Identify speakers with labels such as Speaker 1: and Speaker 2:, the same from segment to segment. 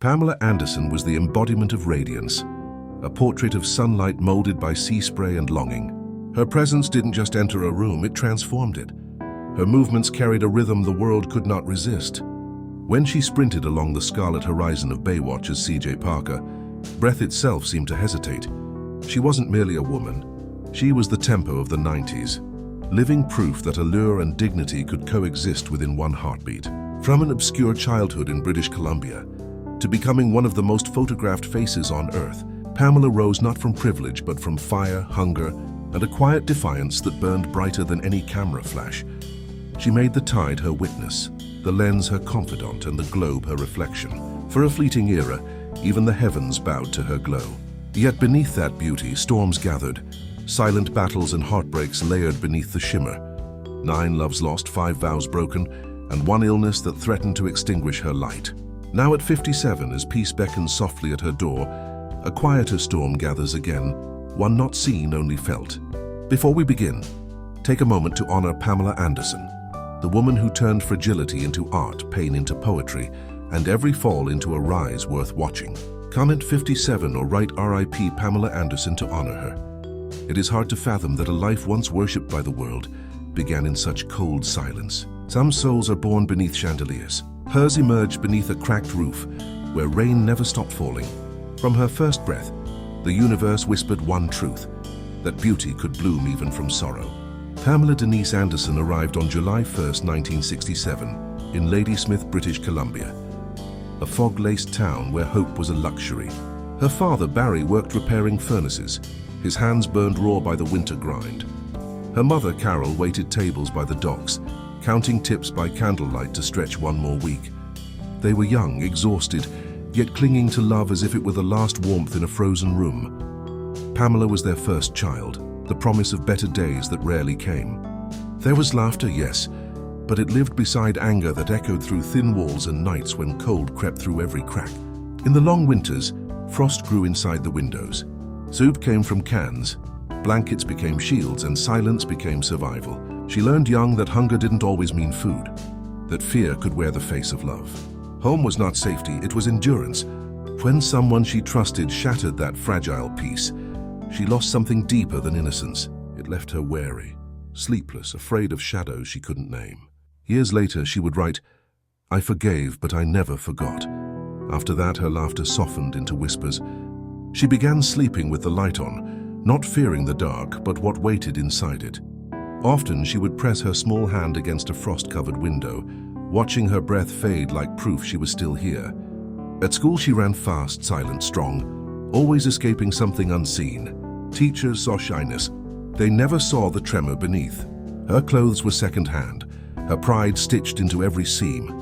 Speaker 1: Pamela Anderson was the embodiment of radiance, a portrait of sunlight molded by sea spray and longing. Her presence didn't just enter a room, it transformed it. Her movements carried a rhythm the world could not resist. When she sprinted along the scarlet horizon of Baywatch as C.J. Parker, breath itself seemed to hesitate. She wasn't merely a woman. She was the tempo of the 90s, living proof that allure and dignity could coexist within one heartbeat. From an obscure childhood in British Columbia to becoming one of the most photographed faces on Earth, Pamela rose not from privilege but from fire, hunger, and a quiet defiance that burned brighter than any camera flash. She made the tide her witness, the lens her confidant, and the globe her reflection. For a fleeting era, even the heavens bowed to her glow. Yet beneath that beauty, storms gathered, silent battles and heartbreaks layered beneath the shimmer. 9 loves lost, 5 vows broken, and 1 illness that threatened to extinguish her light. Now at 57, as peace beckons softly at her door, a quieter storm gathers again, one not seen, only felt. Before we begin, take a moment to honor Pamela Anderson, the woman who turned fragility into art, pain into poetry, and every fall into a rise worth watching. Comment 57 or write RIP Pamela Anderson to honor her. It is hard to fathom that a life once worshipped by the world began in such cold silence. Some souls are born beneath chandeliers. Hers emerged beneath a cracked roof, where rain never stopped falling. From her first breath, the universe whispered one truth, that beauty could bloom even from sorrow. Pamela Denise Anderson arrived on July 1, 1967, in Ladysmith, British Columbia, a fog-laced town where hope was a luxury. Her father, Barry, worked repairing furnaces, his hands burned raw by the winter grind. Her mother, Carol, waited tables by the docks, counting tips by candlelight to stretch one more week. They were young, exhausted, yet clinging to love as if it were the last warmth in a frozen room. Pamela was their first child, the promise of better days that rarely came. There was laughter, yes, but it lived beside anger that echoed through thin walls and nights when cold crept through every crack. In the long winters, frost grew inside the windows. Soup came from cans, blankets became shields, and silence became survival. She learned young that hunger didn't always mean food, that fear could wear the face of love. Home was not safety, it was endurance. When someone she trusted shattered that fragile peace, she lost something deeper than innocence. It left her wary, sleepless, afraid of shadows she couldn't name. Years later, she would write, "I forgave, but I never forgot." After that, her laughter softened into whispers. She began sleeping with the light on, not fearing the dark, but what waited inside it. Often she would press her small hand against a frost-covered window, watching her breath fade like proof she was still here. At school she ran fast, silent, strong, always escaping something unseen. Teachers saw shyness. They never saw the tremor beneath. Her clothes were second-hand, her pride stitched into every seam.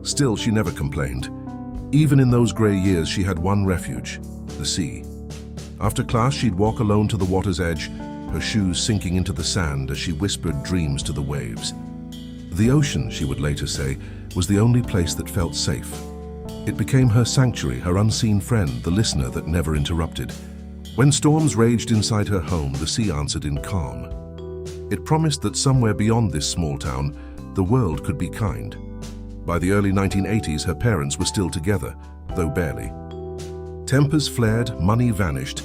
Speaker 1: Still, she never complained. Even in those grey years, she had one refuge, the sea. After class, she'd walk alone to the water's edge, her shoes sinking into the sand as she whispered dreams to the waves. The ocean, she would later say, was the only place that felt safe. It became her sanctuary, her unseen friend, the listener that never interrupted. When storms raged inside her home, the sea answered in calm. It promised that somewhere beyond this small town, the world could be kind. By the early 1980s, her parents were still together, though barely. Tempers flared, money vanished,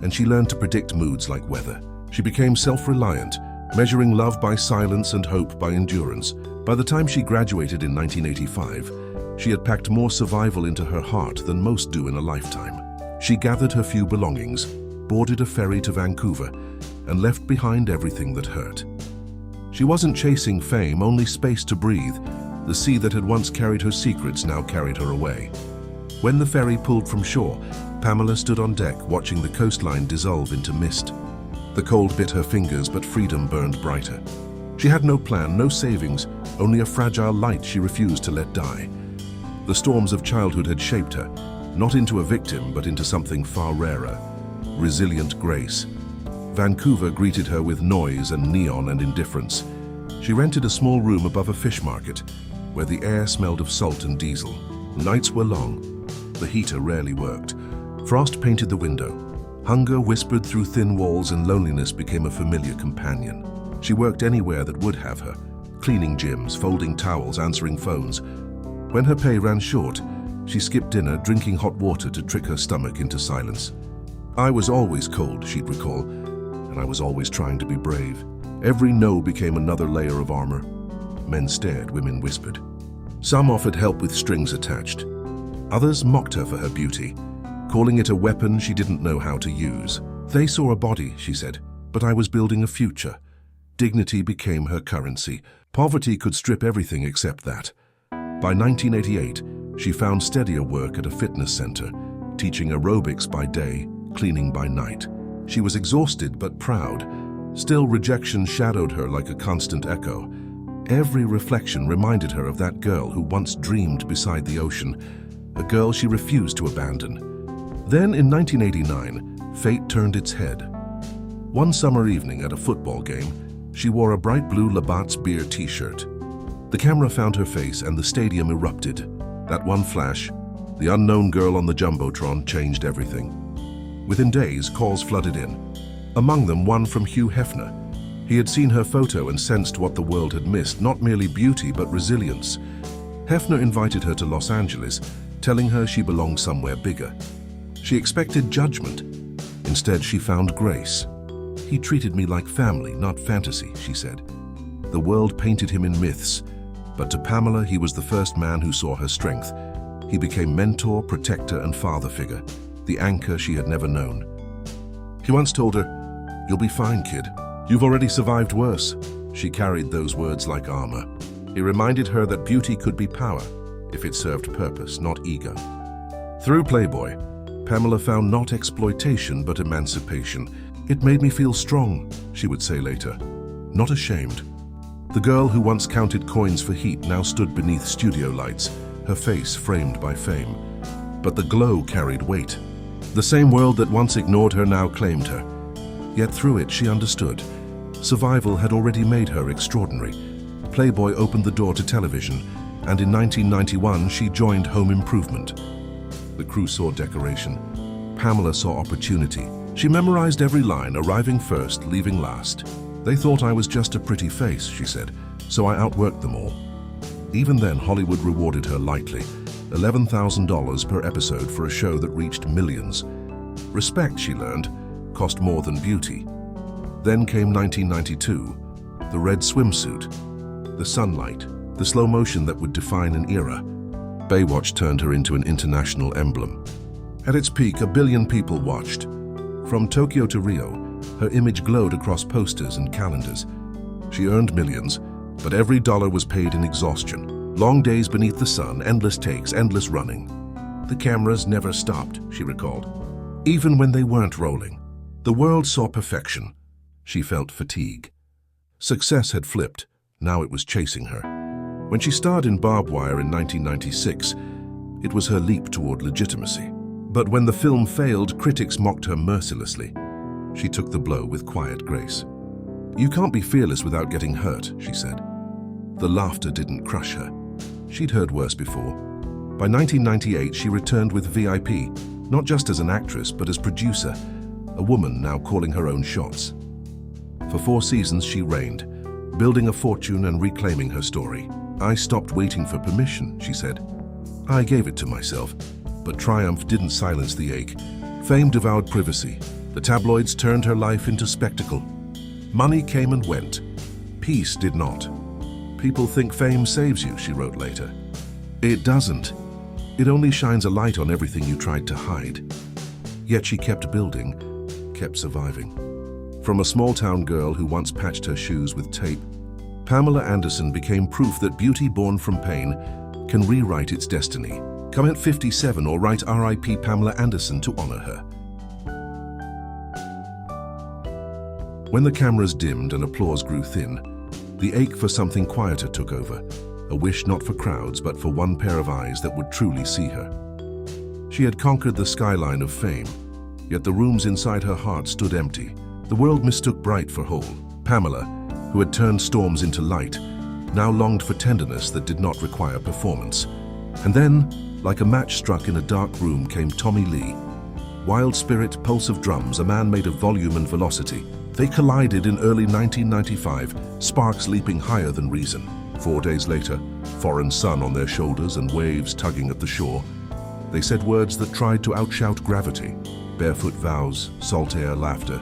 Speaker 1: and she learned to predict moods like weather. She became self-reliant, measuring love by silence and hope by endurance. By the time she graduated in 1985, she had packed more survival into her heart than most do in a lifetime. She gathered her few belongings, boarded a ferry to Vancouver, and left behind everything that hurt. She wasn't chasing fame, only space to breathe. The sea that had once carried her secrets now carried her away. When the ferry pulled from shore, Pamela stood on deck watching the coastline dissolve into mist. The cold bit her fingers, but freedom burned brighter. She had no plan, no savings, only a fragile light she refused to let die. The storms of childhood had shaped her, not into a victim, but into something far rarer, resilient grace. Vancouver greeted her with noise and neon and indifference. She rented a small room above a fish market, where the air smelled of salt and diesel. Nights were long. The heater rarely worked. Frost painted the window. Hunger whispered through thin walls, and loneliness became a familiar companion. She worked anywhere that would have her, cleaning gyms, folding towels, answering phones. When her pay ran short, She skipped dinner, drinking hot water to trick her stomach into silence. I was always cold, she'd recall, and I was always trying to be brave. Every no became another layer of armor. Men stared, women whispered. Some offered help with strings attached. Others mocked her for her beauty, calling it a weapon she didn't know how to use. They saw a body, she said, but I was building a future. Dignity became her currency. Poverty could strip everything except that. By 1988, she found steadier work at a fitness center, teaching aerobics by day, cleaning by night. She was exhausted but proud. Still, rejection shadowed her like a constant echo. Every reflection reminded her of that girl who once dreamed beside the ocean, a girl she refused to abandon. Then, in 1989, fate turned its head. One summer evening at a football game, she wore a bright blue Labatt's beer t-shirt. The camera found her face and the stadium erupted. That one flash, the unknown girl on the jumbotron, changed everything. Within days, calls flooded in. Among them, one from Hugh Hefner. He had seen her photo and sensed what the world had missed, not merely beauty, but resilience. Hefner invited her to Los Angeles, telling her she belonged somewhere bigger. She expected judgment. Instead, she found grace. He treated me like family, not fantasy, she said. The world painted him in myths, but to Pamela, he was the first man who saw her strength. He became mentor, protector, and father figure, the anchor she had never known. He once told her, "You'll be fine, kid. You've already survived worse." She carried those words like armor. He reminded her that beauty could be power, if it served purpose, not ego. Through Playboy, Pamela found not exploitation, but emancipation. "It made me feel strong," she would say later, "not ashamed." The girl who once counted coins for heat now stood beneath studio lights, her face framed by fame. But the glow carried weight. The same world that once ignored her now claimed her. Yet through it she understood. Survival had already made her extraordinary. Playboy opened the door to television, and in 1991 she joined Home Improvement. The crew saw decoration. Pamela saw opportunity. She memorized every line, arriving first, leaving last. "They thought I was just a pretty face," she said, "so I outworked them all." Even then, Hollywood rewarded her lightly, $11,000 per episode for a show that reached millions. Respect, she learned, cost more than beauty. Then came 1992, the red swimsuit, the sunlight, the slow motion that would define an era. Baywatch turned her into an international emblem. At its peak, 1 billion people watched. From Tokyo to Rio, her image glowed across posters and calendars. She earned millions, but every dollar was paid in exhaustion. Long days beneath the sun, endless takes, endless running. The cameras never stopped, she recalled. Even when they weren't rolling. The world saw perfection. She felt fatigue. Success had flipped. Now it was chasing her. When she starred in Barbed Wire in 1996, it was her leap toward legitimacy. But when the film failed, critics mocked her mercilessly. She took the blow with quiet grace. "You can't be fearless without getting hurt," she said. The laughter didn't crush her. She'd heard worse before. By 1998, she returned with VIP, not just as an actress, but as producer, a woman now calling her own shots. For 4 seasons, she reigned, building a fortune and reclaiming her story. "I stopped waiting for permission," she said. "I gave it to myself." But triumph didn't silence the ache. Fame devoured privacy. The tabloids turned her life into spectacle. Money came and went. Peace did not. "People think fame saves you," she wrote later. "It doesn't. It only shines a light on everything you tried to hide." Yet she kept building, kept surviving. From a small-town girl who once patched her shoes with tape, Pamela Anderson became proof that beauty born from pain can rewrite its destiny. Comment 57 or write RIP Pamela Anderson to honor her. When the cameras dimmed and applause grew thin, the ache for something quieter took over, a wish not for crowds but for one pair of eyes that would truly see her. She had conquered the skyline of fame, yet the rooms inside her heart stood empty. The world mistook bright for whole. Pamela, who had turned storms into light, now longed for tenderness that did not require performance. And then, like a match struck in a dark room, came Tommy Lee. Wild spirit, pulse of drums, a man made of volume and velocity. They collided in early 1995, sparks leaping higher than reason. 4 days later, foreign sun on their shoulders and waves tugging at the shore, They said words that tried to outshout gravity. Barefoot vows, salt air, laughter.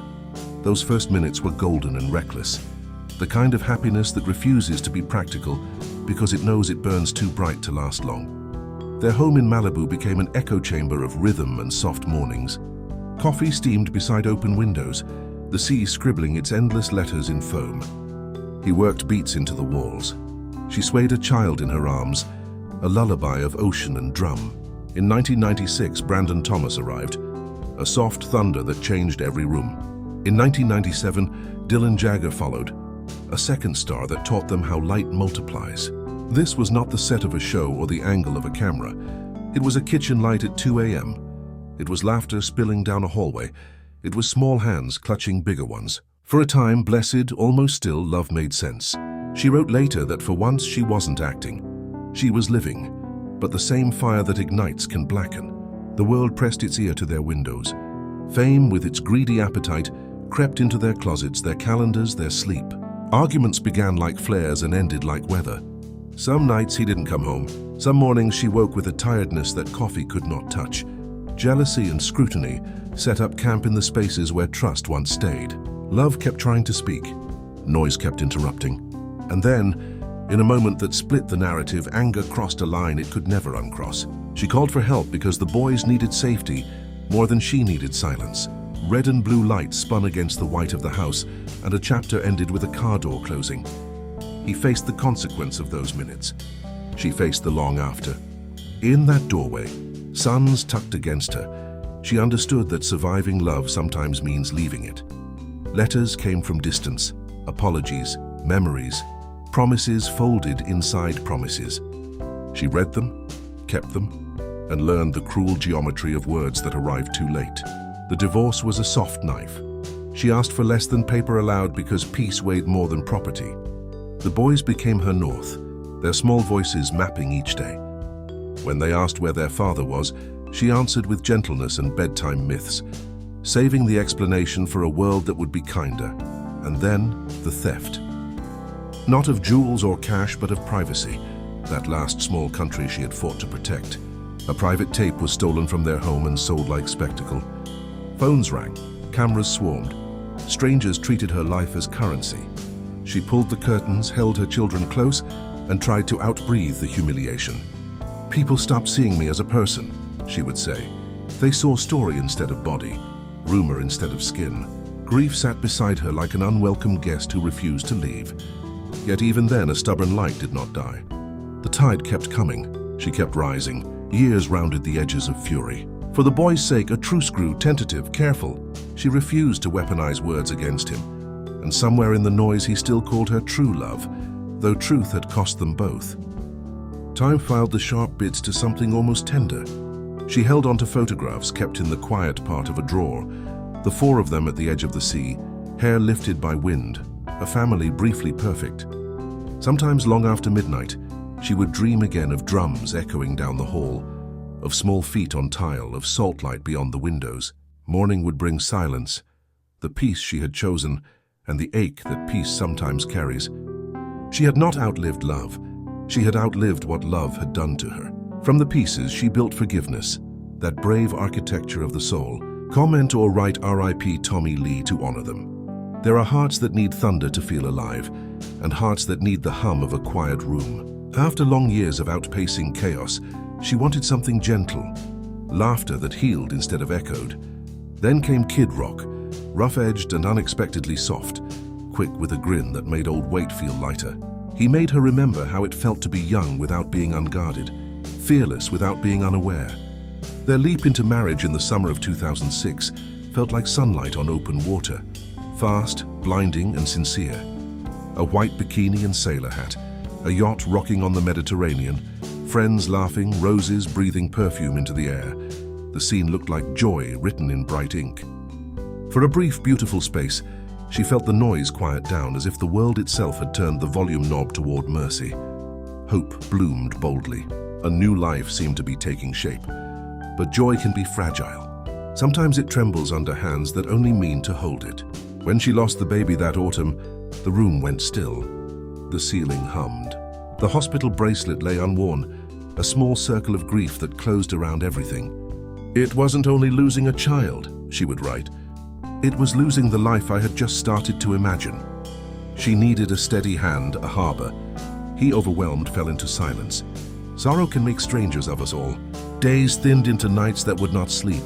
Speaker 1: Those first minutes were golden and reckless. The kind of happiness that refuses to be practical because it knows it burns too bright to last long. Their home in Malibu became an echo chamber of rhythm and soft mornings. Coffee steamed beside open windows, the sea scribbling its endless letters in foam. He worked beats into the walls. She swayed a child in her arms, a lullaby of ocean and drum. In 1996, Brandon Thomas arrived, a soft thunder that changed every room. In 1997, Dylan Jagger followed, a second star that taught them how light multiplies. This was not the set of a show or the angle of a camera. It was a kitchen light at 2 a.m. It was laughter spilling down a hallway. It was small hands clutching bigger ones. For a time, blessed, almost still, love made sense. She wrote later that for once she wasn't acting. She was living, but the same fire that ignites can blacken. The world pressed its ear to their windows. Fame, with its greedy appetite, crept into their closets, their calendars, their sleep. Arguments began like flares and ended like weather. Some nights he didn't come home. Some mornings she woke with a tiredness that coffee could not touch. Jealousy and scrutiny set up camp in the spaces where trust once stayed. Love kept trying to speak. Noise kept interrupting. And then, in a moment that split the narrative, anger crossed a line it could never uncross. She called for help because the boys needed safety more than she needed silence. Red and blue light spun against the white of the house, and a chapter ended with a car door closing. He faced the consequence of those minutes. She faced the long after. In that doorway, suns tucked against her, she understood that surviving love sometimes means leaving it. Letters came from distance, apologies, memories, promises folded inside promises. She read them, kept them, and learned the cruel geometry of words that arrived too late. The divorce was a soft knife. She asked for less than paper allowed because peace weighed more than property. The boys became her north, their small voices mapping each day. When they asked where their father was, she answered with gentleness and bedtime myths, saving the explanation for a world that would be kinder. And then, the theft. Not of jewels or cash, but of privacy, that last small country she had fought to protect. A private tape was stolen from their home and sold like spectacle. Phones rang, cameras swarmed. Strangers treated her life as currency. She pulled the curtains, held her children close, and tried to outbreathe the humiliation. "People stopped seeing me as a person," she would say. They saw story instead of body, rumor instead of skin. Grief sat beside her like an unwelcome guest who refused to leave. Yet even then, a stubborn light did not die. The tide kept coming. She kept rising. Years rounded the edges of fury. For the boy's sake, a truce grew, tentative, careful. She refused to weaponize words against him. And somewhere in the noise, he still called her true love, though truth had cost them both. Time filed the sharp bits to something almost tender. She held onto photographs kept in the quiet part of a drawer, the four of them at the edge of the sea, hair lifted by wind, a family briefly perfect. Sometimes long after midnight, she would dream again of drums echoing down the hall, of small feet on tile, of salt light beyond the windows. Morning would bring silence, the peace she had chosen, and the ache that peace sometimes carries. She had not outlived love. She had outlived what love had done to her. From the pieces, she built forgiveness, that brave architecture of the soul. Comment or write R.I.P. Tommy Lee to honor them. There are hearts that need thunder to feel alive, and hearts that need the hum of a quiet room. After long years of outpacing chaos, she wanted something gentle, laughter that healed instead of echoed. Then came Kid Rock, rough-edged and unexpectedly soft, quick with a grin that made old weight feel lighter. He made her remember how it felt to be young without being unguarded, fearless without being unaware. Their leap into marriage in the summer of 2006 felt like sunlight on open water, fast, blinding, and sincere. A white bikini and sailor hat, a yacht rocking on the Mediterranean, friends laughing, roses breathing perfume into the air. The scene looked like joy written in bright ink. For a brief, beautiful space, she felt the noise quiet down, as if the world itself had turned the volume knob toward mercy. Hope bloomed boldly. A new life seemed to be taking shape. But joy can be fragile. Sometimes it trembles under hands that only mean to hold it. When she lost the baby that autumn, the room went still. The ceiling hummed. The hospital bracelet lay unworn, a small circle of grief that closed around everything. It wasn't only losing a child, she would write. It was losing the life I had just started to imagine. She needed a steady hand, a harbor. He, overwhelmed, fell into silence. Sorrow can make strangers of us all. Days thinned into nights that would not sleep.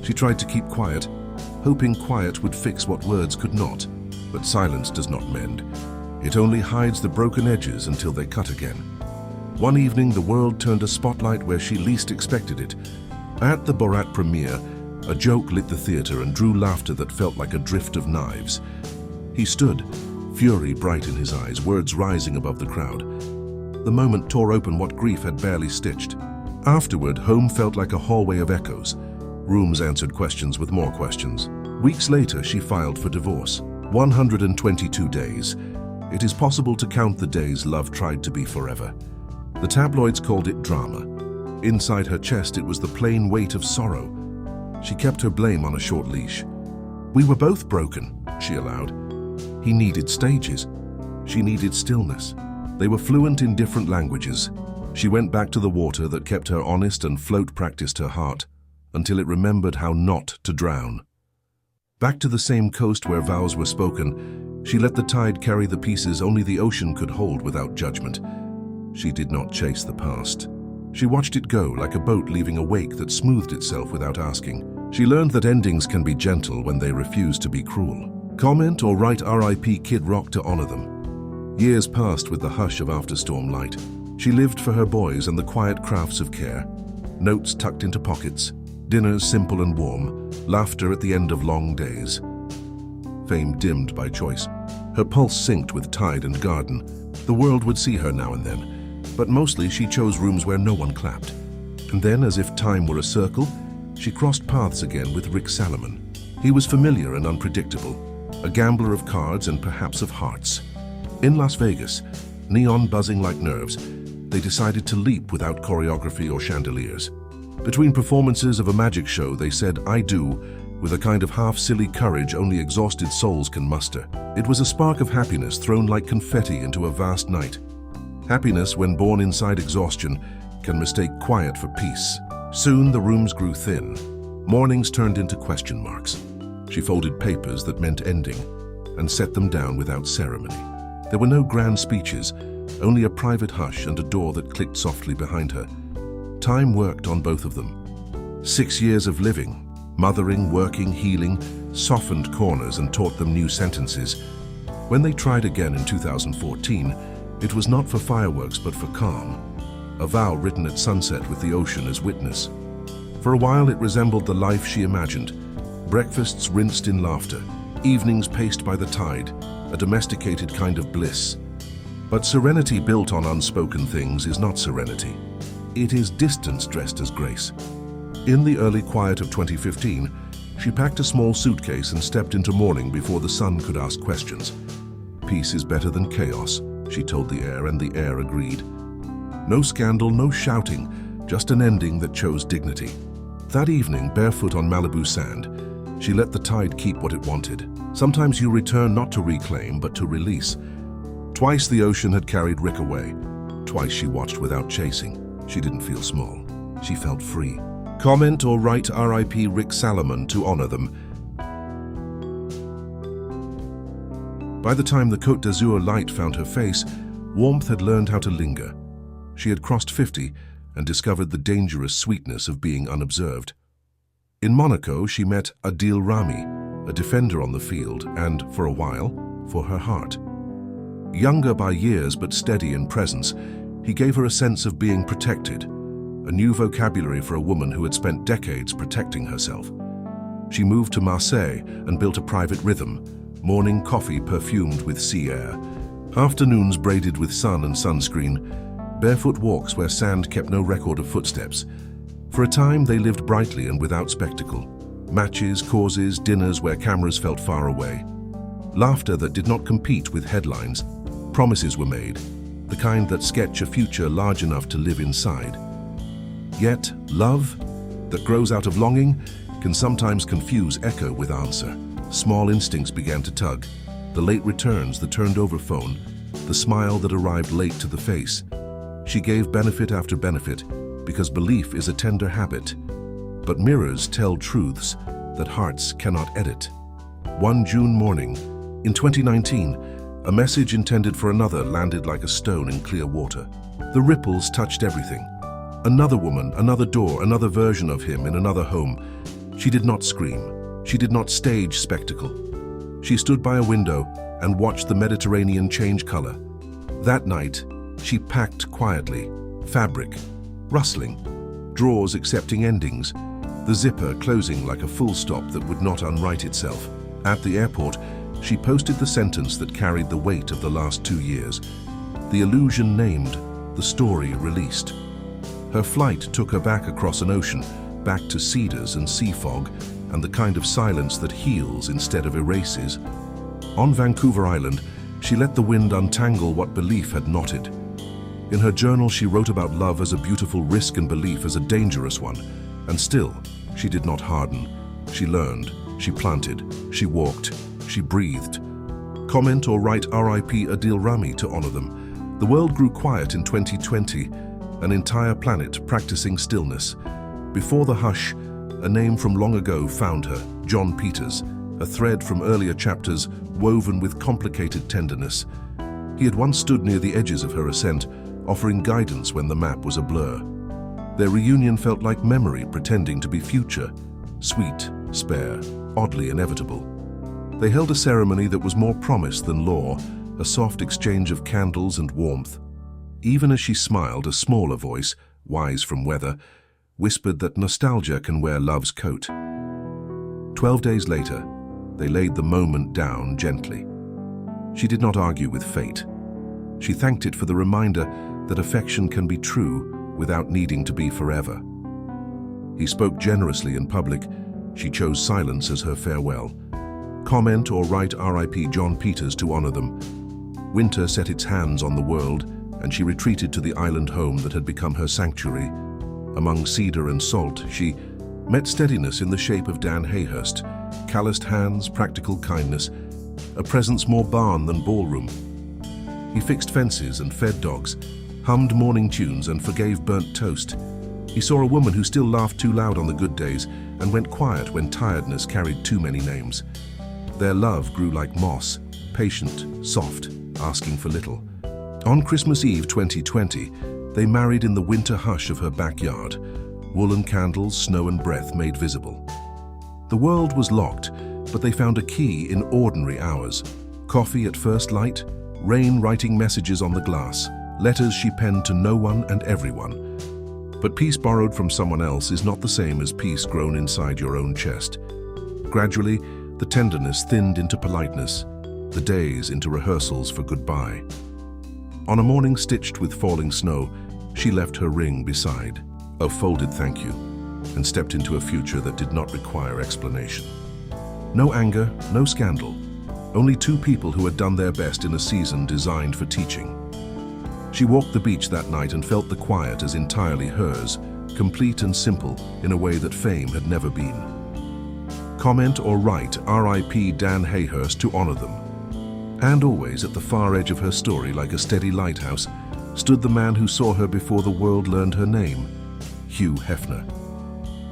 Speaker 1: She tried to keep quiet, hoping quiet would fix what words could not. But silence does not mend. It only hides the broken edges until they cut again. One evening, the world turned a spotlight where she least expected it. At the Borat premiere, a joke lit the theater and drew laughter that felt like a drift of knives. He stood, fury bright in his eyes, words rising above the crowd. The moment tore open what grief had barely stitched. Afterward, home felt like a hallway of echoes. Rooms answered questions with more questions. Weeks later, she filed for divorce. 122 days. It is possible to count the days love tried to be forever. The tabloids called it drama. Inside her chest, it was the plain weight of sorrow. She kept her blame on a short leash. We were both broken, she allowed. He needed stages. She needed stillness. They were fluent in different languages. She went back to the water that kept her honest and float practiced her heart, until it remembered how not to drown. Back to the same coast where vows were spoken, she let the tide carry the pieces only the ocean could hold without judgment. She did not chase the past. She watched it go like a boat leaving a wake that smoothed itself without asking. She learned that endings can be gentle when they refuse to be cruel. Comment or write RIP Kid Rock to honor them. Years passed with the hush of after-storm light. She lived for her boys and the quiet crafts of care. Notes tucked into pockets, dinners simple and warm, laughter at the end of long days. Fame dimmed by choice. Her pulse synced with tide and garden. The world would see her now and then, but mostly she chose rooms where no one clapped. And then, as if time were a circle, she crossed paths again with Rick Salomon. He was familiar and unpredictable, a gambler of cards and perhaps of hearts. In Las Vegas, neon buzzing like nerves, they decided to leap without choreography or chandeliers. Between performances of a magic show, they said, "I do," with a kind of half-silly courage only exhausted souls can muster. It was a spark of happiness thrown like confetti into a vast night. Happiness, when born inside exhaustion, can mistake quiet for peace. Soon the rooms grew thin. Mornings turned into question marks. She folded papers that meant ending and set them down without ceremony. There were no grand speeches, only a private hush and a door that clicked softly behind her. Time worked on both of them. 6 years of living, mothering, working, healing, softened corners and taught them new sentences. When they tried again in 2014, it was not for fireworks but for calm. A vow written at sunset with the ocean as witness. For a while it resembled the life she imagined. Breakfasts rinsed in laughter, evenings paced by the tide, a domesticated kind of bliss. But serenity built on unspoken things is not serenity. It is distance dressed as grace. In the early quiet of 2015, she packed a small suitcase and stepped into mourning before the sun could ask questions. Peace is better than chaos, she told the air, and the air agreed. No scandal, no shouting, just an ending that chose dignity. That evening, barefoot on Malibu sand, she let the tide keep what it wanted. Sometimes you return not to reclaim, but to release. Twice the ocean had carried Rick away. Twice she watched without chasing. She didn't feel small. She felt free. Comment or write RIP Rick Salomon to honor them. By the time the Côte d'Azur light found her face, warmth had learned how to linger. She had crossed 50 and discovered the dangerous sweetness of being unobserved. In Monaco, she met Adil Rami, a defender on the field, and, for a while, for her heart. Younger by years but steady in presence, he gave her a sense of being protected, a new vocabulary for a woman who had spent decades protecting herself. She moved to Marseille and built a private rhythm, morning coffee perfumed with sea air, afternoons braided with sun and sunscreen, barefoot walks where sand kept no record of footsteps. For a time, they lived brightly and without spectacle. Matches, causes, dinners where cameras felt far away. Laughter that did not compete with headlines. Promises were made, the kind that sketch a future large enough to live inside. Yet, love, that grows out of longing, can sometimes confuse echo with answer. Small instincts began to tug. The late returns, the turned-over phone, the smile that arrived late to the face. She gave benefit after benefit because belief is a tender habit. But mirrors tell truths that hearts cannot edit. One June morning, in 2019, a message intended for another landed like a stone in clear water. The ripples touched everything. Another woman, another door, another version of him in another home. She did not scream. She did not stage spectacle. She stood by a window and watched the Mediterranean change color. That night, she packed quietly, fabric rustling, drawers accepting endings, the zipper closing like a full stop that would not unwrite itself. At the airport, she posted the sentence that carried the weight of the last 2 years. The illusion named, the story released. Her flight took her back across an ocean, back to cedars and sea fog, and the kind of silence that heals instead of erases. On Vancouver Island, she let the wind untangle what belief had knotted. In her journal, she wrote about love as a beautiful risk and belief as a dangerous one. And still, she did not harden. She learned, she planted, she walked, she breathed. Comment or write R.I.P. Adil Rami to honor them. The world grew quiet in 2020, an entire planet practicing stillness. Before the hush, a name from long ago found her, John Peters, a thread from earlier chapters woven with complicated tenderness. He had once stood near the edges of her ascent, offering guidance when the map was a blur. Their reunion felt like memory pretending to be future, sweet, spare, oddly inevitable. They held a ceremony that was more promise than law, a soft exchange of candles and warmth. Even as she smiled, a smaller voice, wise from weather, whispered that nostalgia can wear love's coat. 12 days later, they laid the moment down gently. She did not argue with fate. She thanked it for the reminder that affection can be true without needing to be forever. He spoke generously in public. She chose silence as her farewell. Comment or write R.I.P. John Peters to honor them. Winter set its hands on the world, and she retreated to the island home that had become her sanctuary. Among cedar and salt, she met steadiness in the shape of Dan Hayhurst, calloused hands, practical kindness, a presence more barn than ballroom. He fixed fences and fed dogs, hummed morning tunes and forgave burnt toast. He saw a woman who still laughed too loud on the good days and went quiet when tiredness carried too many names. Their love grew like moss, patient, soft, asking for little. On Christmas Eve 2020, they married in the winter hush of her backyard, woolen candles, snow and breath made visible. The world was locked, but they found a key in ordinary hours. Coffee at first light, rain writing messages on the glass, letters she penned to no one and everyone. But peace borrowed from someone else is not the same as peace grown inside your own chest. Gradually, the tenderness thinned into politeness, the days into rehearsals for goodbye. On a morning stitched with falling snow, she left her ring beside, a folded thank you, and stepped into a future that did not require explanation. No anger, no scandal, only two people who had done their best in a season designed for teaching. She walked the beach that night and felt the quiet as entirely hers, complete and simple in a way that fame had never been. Comment or write R.I.P. Dan Hayhurst to honor them. And always at the far edge of her story, like a steady lighthouse, stood the man who saw her before the world learned her name, Hugh Hefner.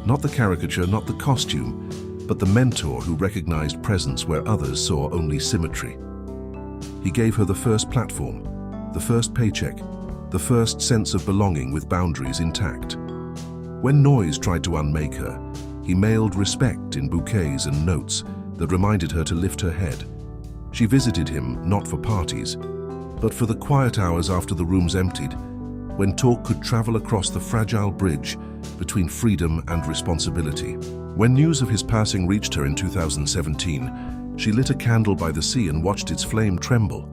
Speaker 1: Not the caricature, not the costume, but the mentor who recognized presence where others saw only symmetry. He gave her the first platform, the first paycheck, the first sense of belonging with boundaries intact. When noise tried to unmake her, he mailed respect in bouquets and notes that reminded her to lift her head. She visited him not for parties, but for the quiet hours after the rooms emptied, when talk could travel across the fragile bridge between freedom and responsibility. When news of his passing reached her in 2017, she lit a candle by the sea and watched its flame tremble,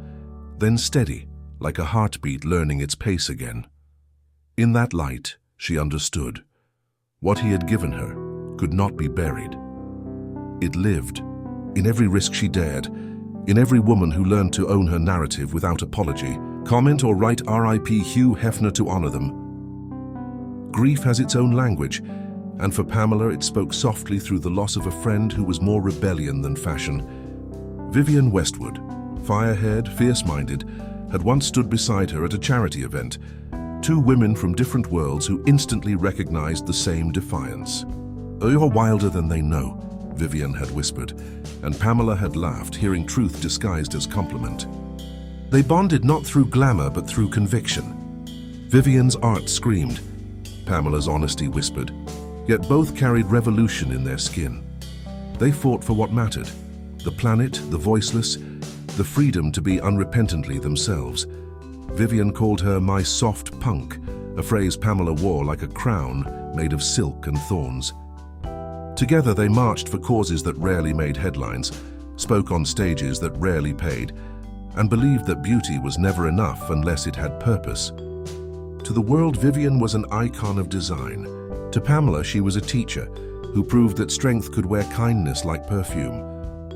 Speaker 1: then steady, like a heartbeat learning its pace again. In that light, she understood. What he had given her could not be buried. It lived, in every risk she dared, in every woman who learned to own her narrative without apology. Comment or write R.I.P. Hugh Hefner to honor them. Grief has its own language, and for Pamela it spoke softly through the loss of a friend who was more rebellion than fashion. Vivienne Westwood, fire-haired, fierce-minded, had once stood beside her at a charity event, Two women from different worlds who instantly recognized the same defiance. "You're wilder than they know," Vivian had whispered, and Pamela had laughed, hearing truth disguised as compliment. They bonded not through glamour but through conviction. Vivian's art screamed, Pamela's honesty whispered, yet both carried revolution in their skin. They fought for what mattered: the planet, the voiceless, the freedom to be unrepentantly themselves. Vivian called her "my soft punk," a phrase Pamela wore like a crown made of silk and thorns. Together they marched for causes that rarely made headlines, spoke on stages that rarely paid, and believed that beauty was never enough unless it had purpose. To the world, Vivian was an icon of design. To Pamela, she was a teacher who proved that strength could wear kindness like perfume.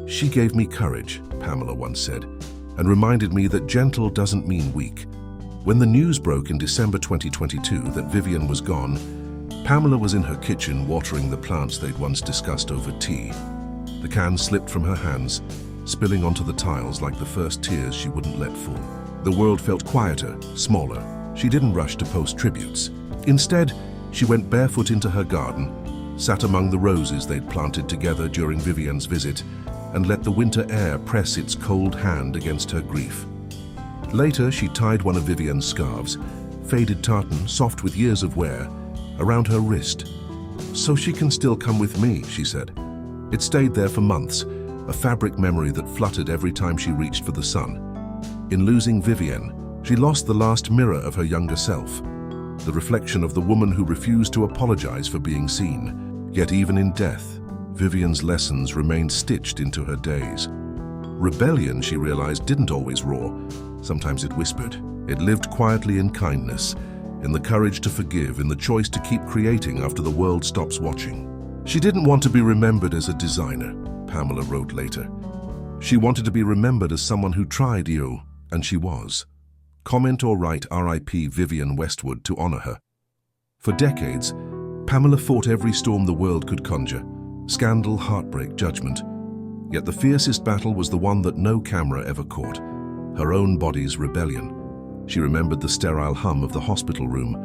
Speaker 1: "She gave me courage," Pamela once said, and reminded me that gentle doesn't mean weak. When the news broke in December 2022 that Vivian was gone, Pamela was in her kitchen watering the plants they'd once discussed over tea. The can slipped from her hands, spilling onto the tiles like the first tears she wouldn't let fall. The world felt quieter, smaller. She didn't rush to post tributes. Instead, she went barefoot into her garden, sat among the roses they'd planted together during Vivian's visit, and let the winter air press its cold hand against her grief. Later, she tied one of Vivian's scarves, faded tartan, soft with years of wear, around her wrist. "So she can still come with me," she said. It stayed there for months, a fabric memory that fluttered every time she reached for the sun. In losing Vivian, she lost the last mirror of her younger self, the reflection of the woman who refused to apologize for being seen. Yet even in death, Vivian's lessons remained stitched into her days. Rebellion, she realized, didn't always roar. Sometimes it whispered. It lived quietly in kindness, in the courage to forgive, in the choice to keep creating after the world stops watching. She didn't want to be remembered as a designer, Pamela wrote later. She wanted to be remembered as someone who tried you, and she was. Comment or write R.I.P. Vivian Westwood to honor her. For decades, Pamela fought every storm the world could conjure: scandal, heartbreak, judgment. Yet the fiercest battle was the one that no camera ever caught: her own body's rebellion. She remembered the sterile hum of the hospital room,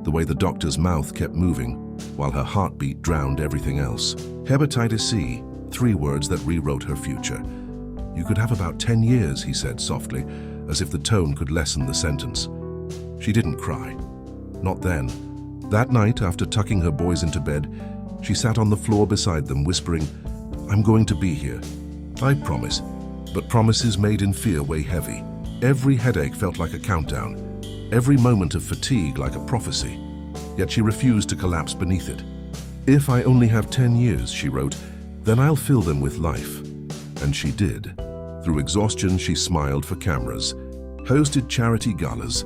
Speaker 1: the way the doctor's mouth kept moving, while her heartbeat drowned everything else. Hepatitis C, 3 words that rewrote her future. "You could have about 10 years, he said softly, as if the tone could lessen the sentence. She didn't cry. Not then. That night, after tucking her boys into bed, she sat on the floor beside them, whispering, "I'm going to be here. I promise." But promises made in fear weigh heavy. Every headache felt like a countdown, every moment of fatigue like a prophecy. Yet she refused to collapse beneath it. "If I only have 10 years, she wrote, "then I'll fill them with life." And she did. Through exhaustion, she smiled for cameras, hosted charity galas,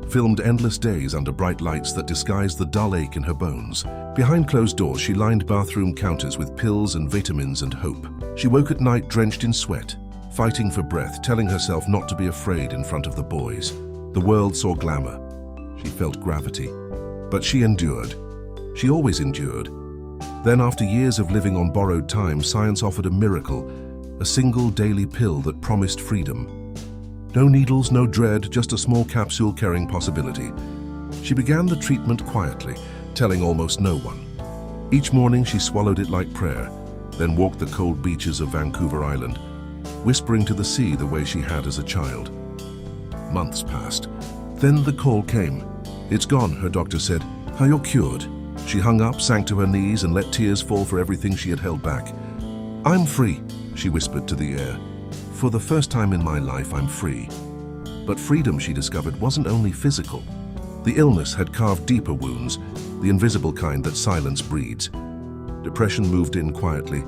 Speaker 1: filmed endless days under bright lights that disguised the dull ache in her bones. Behind closed doors, she lined bathroom counters with pills and vitamins and hope. She woke at night drenched in sweat, fighting for breath, telling herself not to be afraid in front of the boys. The world saw glamour. She felt gravity. But she endured. She always endured. Then, after years of living on borrowed time, science offered a miracle, a single daily pill that promised freedom. No needles, no dread, just a small capsule carrying possibility. She began the treatment quietly, telling almost no one. Each morning she swallowed it like prayer, then walked the cold beaches of Vancouver Island, whispering to the sea the way she had as a child. Months passed. Then the call came. "It's gone," her doctor said. "You're cured." She hung up, sank to her knees, and let tears fall for everything she had held back. "I'm free," she whispered to the air. "For the first time in my life, I'm free." But freedom, she discovered, wasn't only physical. The illness had carved deeper wounds, the invisible kind that silence breeds. Depression moved in quietly,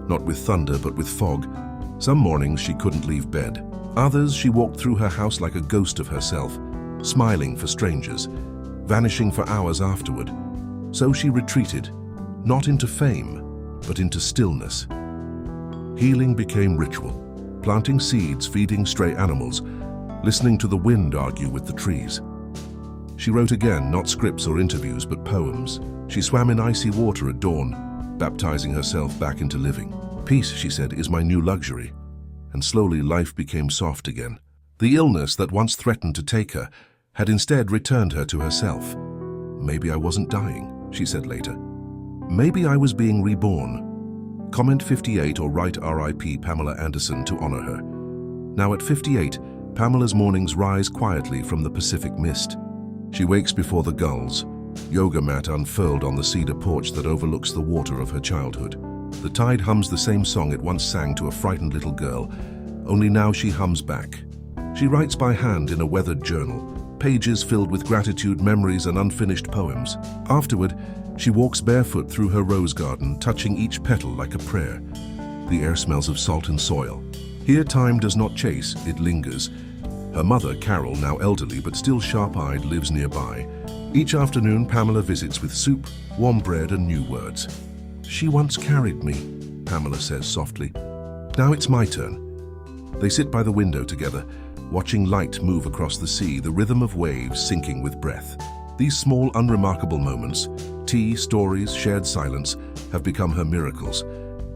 Speaker 1: not with thunder but with fog. Some mornings she couldn't leave bed. Others she walked through her house like a ghost of herself, smiling for strangers, vanishing for hours afterward. So she retreated, not into fame, but into stillness. Healing became ritual, planting seeds, feeding stray animals, listening to the wind argue with the trees. She wrote again, not scripts or interviews, but poems. She swam in icy water at dawn, baptizing herself back into living. "Peace," she said, "is my new luxury." And slowly life became soft again. The illness that once threatened to take her had instead returned her to herself. Maybe I wasn't dying, she said later. Maybe I was being reborn. Comment 58 or write RIP Pamela Anderson to honor her. Now at 58, Pamela's mornings rise quietly from the Pacific mist. She wakes before the gulls, yoga mat unfurled on the cedar porch that overlooks the water of her childhood. The tide hums the same song it once sang to a frightened little girl, only now she hums back. She writes by hand in a weathered journal, pages filled with gratitude, memories, and unfinished poems. Afterward, she walks barefoot through her rose garden, touching each petal like a prayer. The air smells of salt and soil. Here time does not chase, it lingers. Her mother, Carol, now elderly but still sharp-eyed, lives nearby. Each afternoon, Pamela visits with soup, warm bread, and new words. She once carried me, Pamela says softly. Now it's my turn. They sit by the window together, watching light move across the sea, the rhythm of waves sinking with breath. These small, unremarkable moments, tea, stories, shared silence, have become her miracles.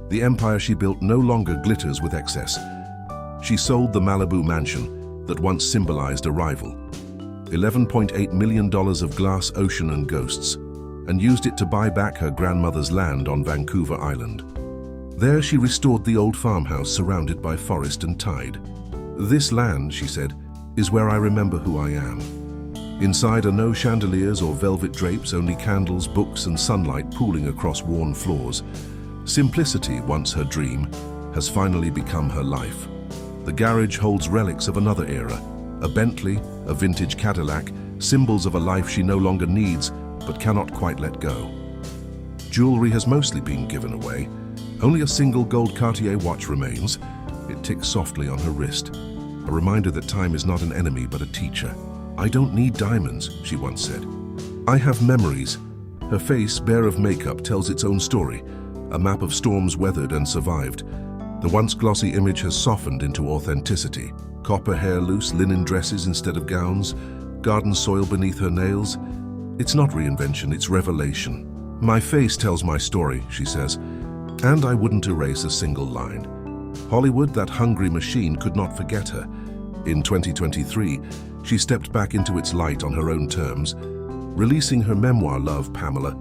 Speaker 1: The empire she built no longer glitters with excess. She sold the Malibu mansion that once symbolized arrival, $11.8 million of glass, ocean, and ghosts, and used it to buy back her grandmother's land on Vancouver Island. There she restored the old farmhouse surrounded by forest and tide. This land, she said, is where I remember who I am. Inside are no chandeliers or velvet drapes, only candles, books, and sunlight pooling across worn floors. Simplicity, once her dream, has finally become her life. The garage holds relics of another era, a Bentley, a vintage Cadillac, symbols of a life she no longer needs but cannot quite let go. Jewelry has mostly been given away. Only a single gold Cartier watch remains. It ticks softly on her wrist, a reminder that time is not an enemy but a teacher. I don't need diamonds, she once said. I have memories. Her face, bare of makeup, tells its own story, a map of storms weathered and survived. The once glossy image has softened into authenticity. Copper hair loose, linen dresses instead of gowns, garden soil beneath her nails. It's not reinvention, it's revelation. My face tells my story, she says, and I wouldn't erase a single line. Hollywood, that hungry machine, could not forget her. In 2023, she stepped back into its light on her own terms, releasing her memoir, Love, Pamela,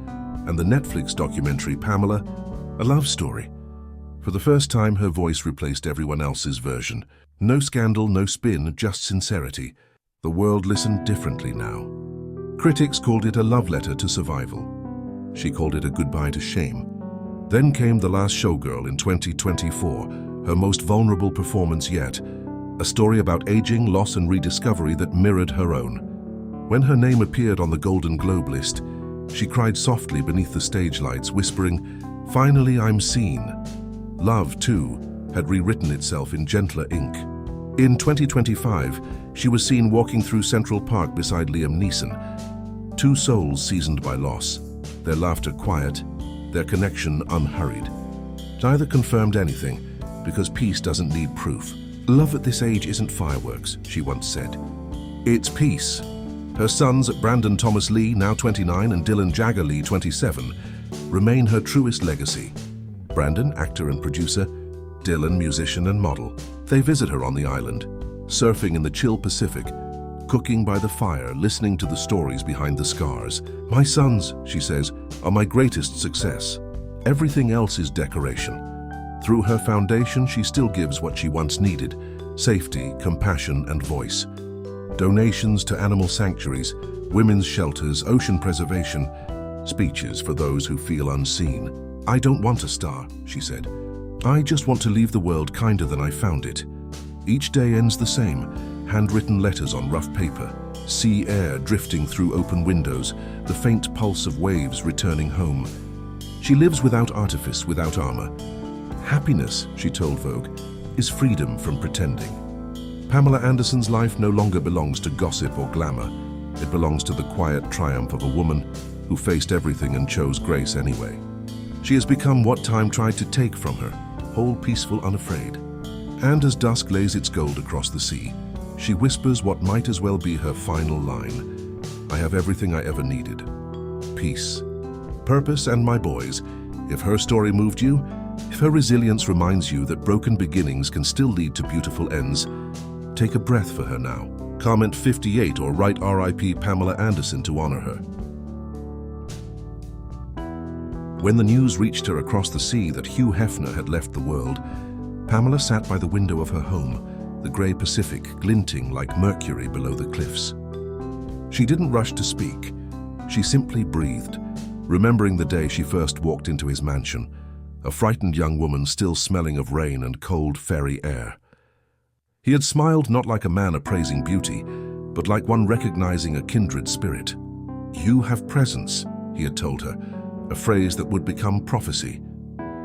Speaker 1: and the Netflix documentary, Pamela, a love story. For the first time, her voice replaced everyone else's version. No scandal, no spin, just sincerity. The world listened differently now. Critics called it a love letter to survival. She called it a goodbye to shame. Then came The Last Showgirl in 2024, her most vulnerable performance yet, a story about aging, loss, and rediscovery that mirrored her own. When her name appeared on the Golden Globe list, she cried softly beneath the stage lights, whispering, "Finally, I'm seen." Love, too, had rewritten itself in gentler ink. In 2025, she was seen walking through Central Park beside Liam Neeson. Two souls seasoned by loss, their laughter quiet, their connection unhurried. Neither confirmed anything, because peace doesn't need proof. Love at this age isn't fireworks, she once said. It's peace. Her sons, Brandon Thomas Lee, now 29, and Dylan Jagger Lee, 27, remain her truest legacy. Brandon, actor and producer, Dylan, musician and model. They visit her on the island, surfing in the chill Pacific, cooking by the fire, listening to the stories behind the scars. My sons, she says, are my greatest success. Everything else is decoration. Through her foundation, she still gives what she once needed: safety, compassion, and voice. Donations to animal sanctuaries, women's shelters, ocean preservation, speeches for those who feel unseen. I don't want a star, she said. I just want to leave the world kinder than I found it. Each day ends the same, handwritten letters on rough paper, sea air drifting through open windows, the faint pulse of waves returning home. She lives without artifice, without armor. Happiness, she told Vogue, is freedom from pretending. Pamela Anderson's life no longer belongs to gossip or glamour. It belongs to the quiet triumph of a woman who faced everything and chose grace anyway. She has become what time tried to take from her, whole, peaceful, unafraid. And as dusk lays its gold across the sea, she whispers what might as well be her final line. I have everything I ever needed. Peace. Purpose, and my boys, if her story moved you, if her resilience reminds you that broken beginnings can still lead to beautiful ends, take a breath for her now. Comment 58 or write RIP Pamela Anderson to honor her. When the news reached her across the sea that Hugh Hefner had left the world, Pamela sat by the window of her home, the grey Pacific glinting like mercury below the cliffs. She didn't rush to speak. She simply breathed, remembering the day she first walked into his mansion, a frightened young woman still smelling of rain and cold ferry air. He had smiled not like a man appraising beauty, but like one recognizing a kindred spirit. "You have presence," he had told her, a phrase that would become prophecy.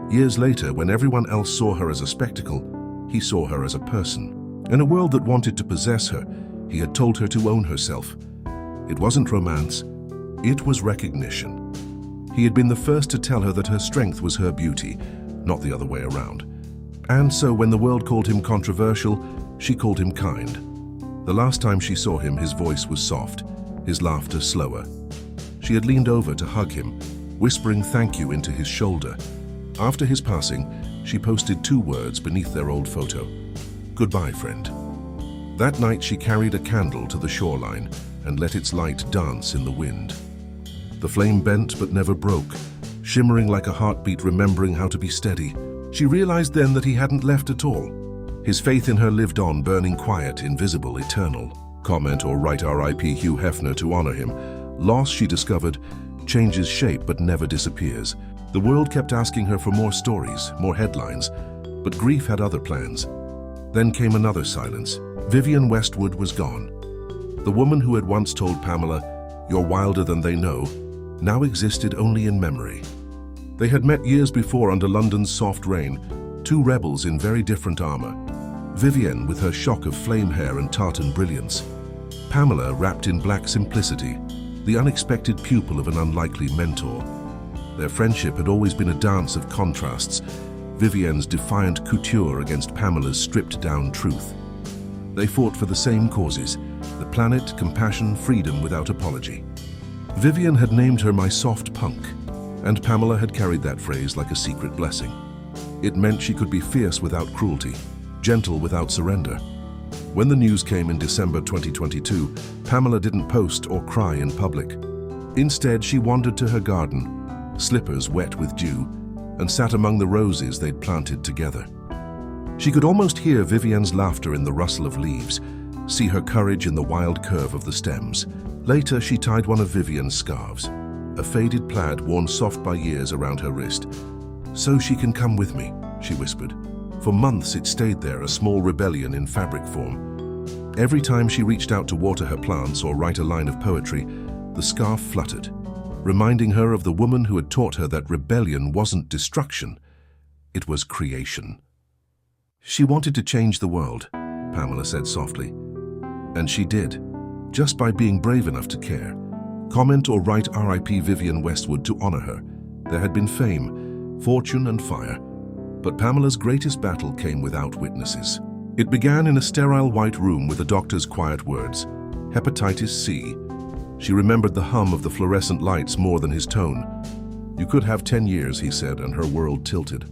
Speaker 1: Years later, when everyone else saw her as a spectacle, he saw her as a person. In a world that wanted to possess her, he had told her to own herself. It wasn't romance, it was recognition. He had been the first to tell her that her strength was her beauty, not the other way around. And so when the world called him controversial, she called him kind. The last time she saw him, his voice was soft, his laughter slower. She had leaned over to hug him, whispering thank you into his shoulder. After his passing, she posted 2 words beneath their old photo: "Goodbye, friend." That night she carried a candle to the shoreline and let its light dance in the wind. The flame bent but never broke, shimmering like a heartbeat remembering how to be steady. She realized then that he hadn't left at all. His faith in her lived on, burning quiet, invisible, eternal. Comment or write RIP Hugh Hefner to honor him. Loss, she discovered, changes shape but never disappears. The world kept asking her for more stories, more headlines, but grief had other plans. Then came another silence. Vivienne Westwood was gone. The woman who had once told Pamela, "You're wilder than they know," now existed only in memory. They had met years before under London's soft rain, 2 rebels in very different armor. Vivienne with her shock of flame hair and tartan brilliance. Pamela wrapped in black simplicity, the unexpected pupil of an unlikely mentor. Their friendship had always been a dance of contrasts, Vivienne's defiant couture against Pamela's stripped-down truth. They fought for the same causes: the planet, compassion, freedom without apology. Vivienne had named her "my soft punk," and Pamela had carried that phrase like a secret blessing. It meant she could be fierce without cruelty, gentle without surrender. When the news came in December 2022, Pamela didn't post or cry in public. Instead, she wandered to her garden, slippers wet with dew, and sat among the roses they'd planted together. She could almost hear Vivienne's laughter in the rustle of leaves, see her courage in the wild curve of the stems. Later, she tied one of Vivienne's scarves, a faded plaid worn soft by years around her wrist. "So she can come with me," she whispered. For months it stayed there, a small rebellion in fabric form. Every time she reached out to water her plants or write a line of poetry, the scarf fluttered, reminding her of the woman who had taught her that rebellion wasn't destruction, it was creation. She wanted to change the world, Pamela said softly. And she did, just by being brave enough to care. Comment or write RIP Vivienne Westwood to honor her. There had been fame, fortune and fire, but Pamela's greatest battle came without witnesses. It began in a sterile white room with the doctor's quiet words, "Hepatitis C." She remembered the hum of the fluorescent lights more than his tone. "You could have 10 years, he said, and her world tilted.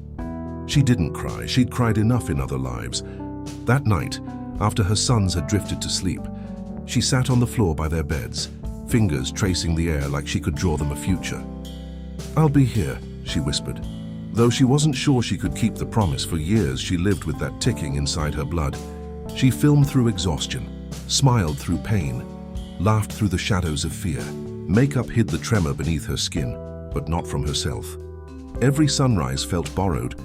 Speaker 1: She didn't cry. She'd cried enough in other lives. That night, after her sons had drifted to sleep, she sat on the floor by their beds, fingers tracing the air like she could draw them a future. "I'll be here," she whispered. Though she wasn't sure she could keep the promise, for years she lived with that ticking inside her blood. She filmed through exhaustion, smiled through pain, laughed through the shadows of fear. Makeup hid the tremor beneath her skin, but not from herself. Every sunrise felt borrowed,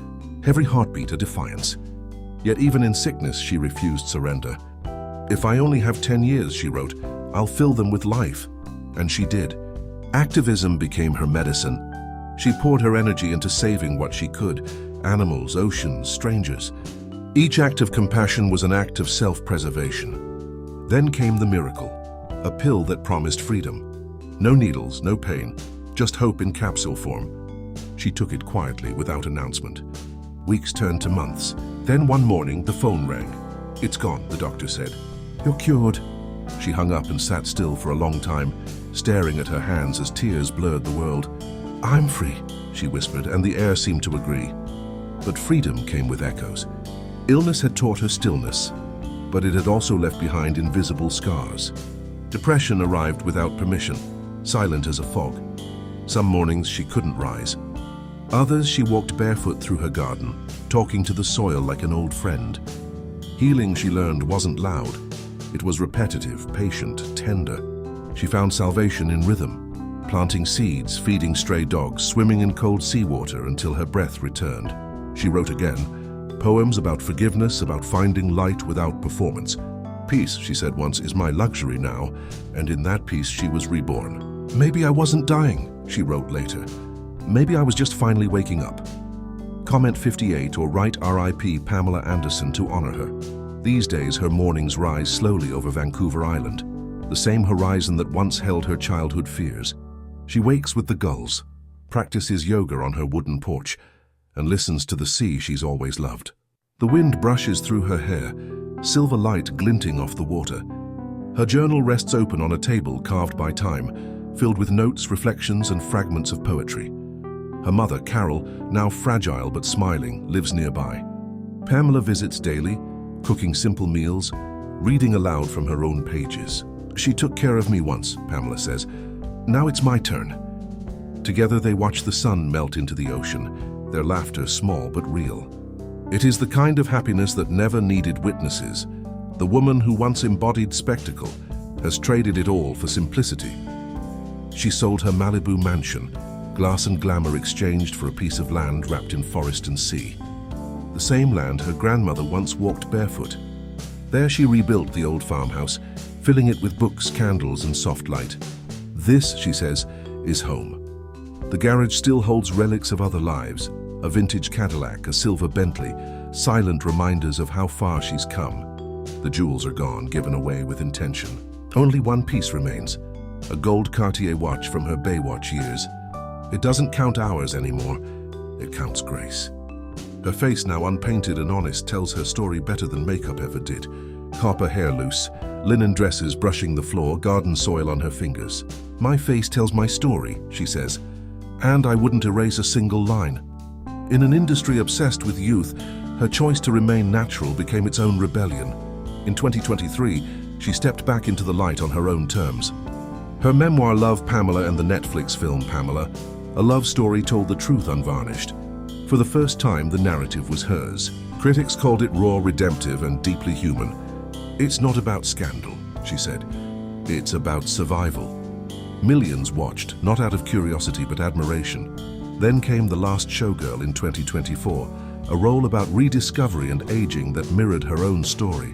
Speaker 1: every heartbeat a defiance. Yet even in sickness she refused surrender. "If I only have 10 years," she wrote, "I'll fill them with life." And she did. Activism became her medicine. She poured her energy into saving what she could: animals, oceans, strangers. Each act of compassion was an act of self-preservation. Then came the miracle, a pill that promised freedom. No needles, no pain, just hope in capsule form. She took it quietly, without announcement. Weeks turned to months. Then one morning, the phone rang. "It's gone," the doctor said. "You're cured." She hung up and sat still for a long time, staring at her hands as tears blurred the world. "I'm free," she whispered, and the air seemed to agree. But freedom came with echoes. Illness had taught her stillness, but it had also left behind invisible scars. Depression arrived without permission, silent as a fog. Some mornings she couldn't rise. Others she walked barefoot through her garden, talking to the soil like an old friend. Healing, she learned, wasn't loud. It was repetitive, patient, tender. She found salvation in rhythm, planting seeds, feeding stray dogs, swimming in cold seawater until her breath returned. She wrote again, poems about forgiveness, about finding light without performance. Peace, she said once, is my luxury now, and in that peace she was reborn. Maybe I wasn't dying, she wrote later. Maybe I was just finally waking up. Comment 58 or write RIP Pamela Anderson to honor her. These days her mornings rise slowly over Vancouver Island, the same horizon that once held her childhood fears. She wakes with the gulls, practices yoga on her wooden porch, and listens to the sea she's always loved. The wind brushes through her hair, silver light glinting off the water. Her journal rests open on a table carved by time, filled with notes, reflections, and fragments of poetry. Her mother, Carol, now fragile but smiling, lives nearby. Pamela visits daily, cooking simple meals, reading aloud from her own pages. She took care of me once, Pamela says. Now it's my turn. Together they watch the sun melt into the ocean, their laughter small but real. It is the kind of happiness that never needed witnesses. The woman who once embodied spectacle has traded it all for simplicity. She sold her Malibu mansion, glass and glamour exchanged for a piece of land wrapped in forest and sea. The same land her grandmother once walked barefoot. There she rebuilt the old farmhouse, filling it with books, candles, and soft light. This, she says, is home. The garage still holds relics of other lives, a vintage Cadillac, a silver Bentley, silent reminders of how far she's come. The jewels are gone, given away with intention. Only one piece remains, a gold Cartier watch from her Baywatch years. It doesn't count hours anymore, it counts grace. Her face, now unpainted and honest, tells her story better than makeup ever did. Copper hair loose, linen dresses brushing the floor, garden soil on her fingers. My face tells my story, she says, and I wouldn't erase a single line. In an industry obsessed with youth, her choice to remain natural became its own rebellion. In 2023, she stepped back into the light on her own terms. Her memoir, Love, Pamela, and the Netflix film Pamela, a love story told the truth unvarnished. For the first time, the narrative was hers. Critics called it raw, redemptive, and deeply human. It's not about scandal, she said. It's about survival. Millions watched, not out of curiosity but admiration. Then came The Last Showgirl in 2024, a role about rediscovery and aging that mirrored her own story.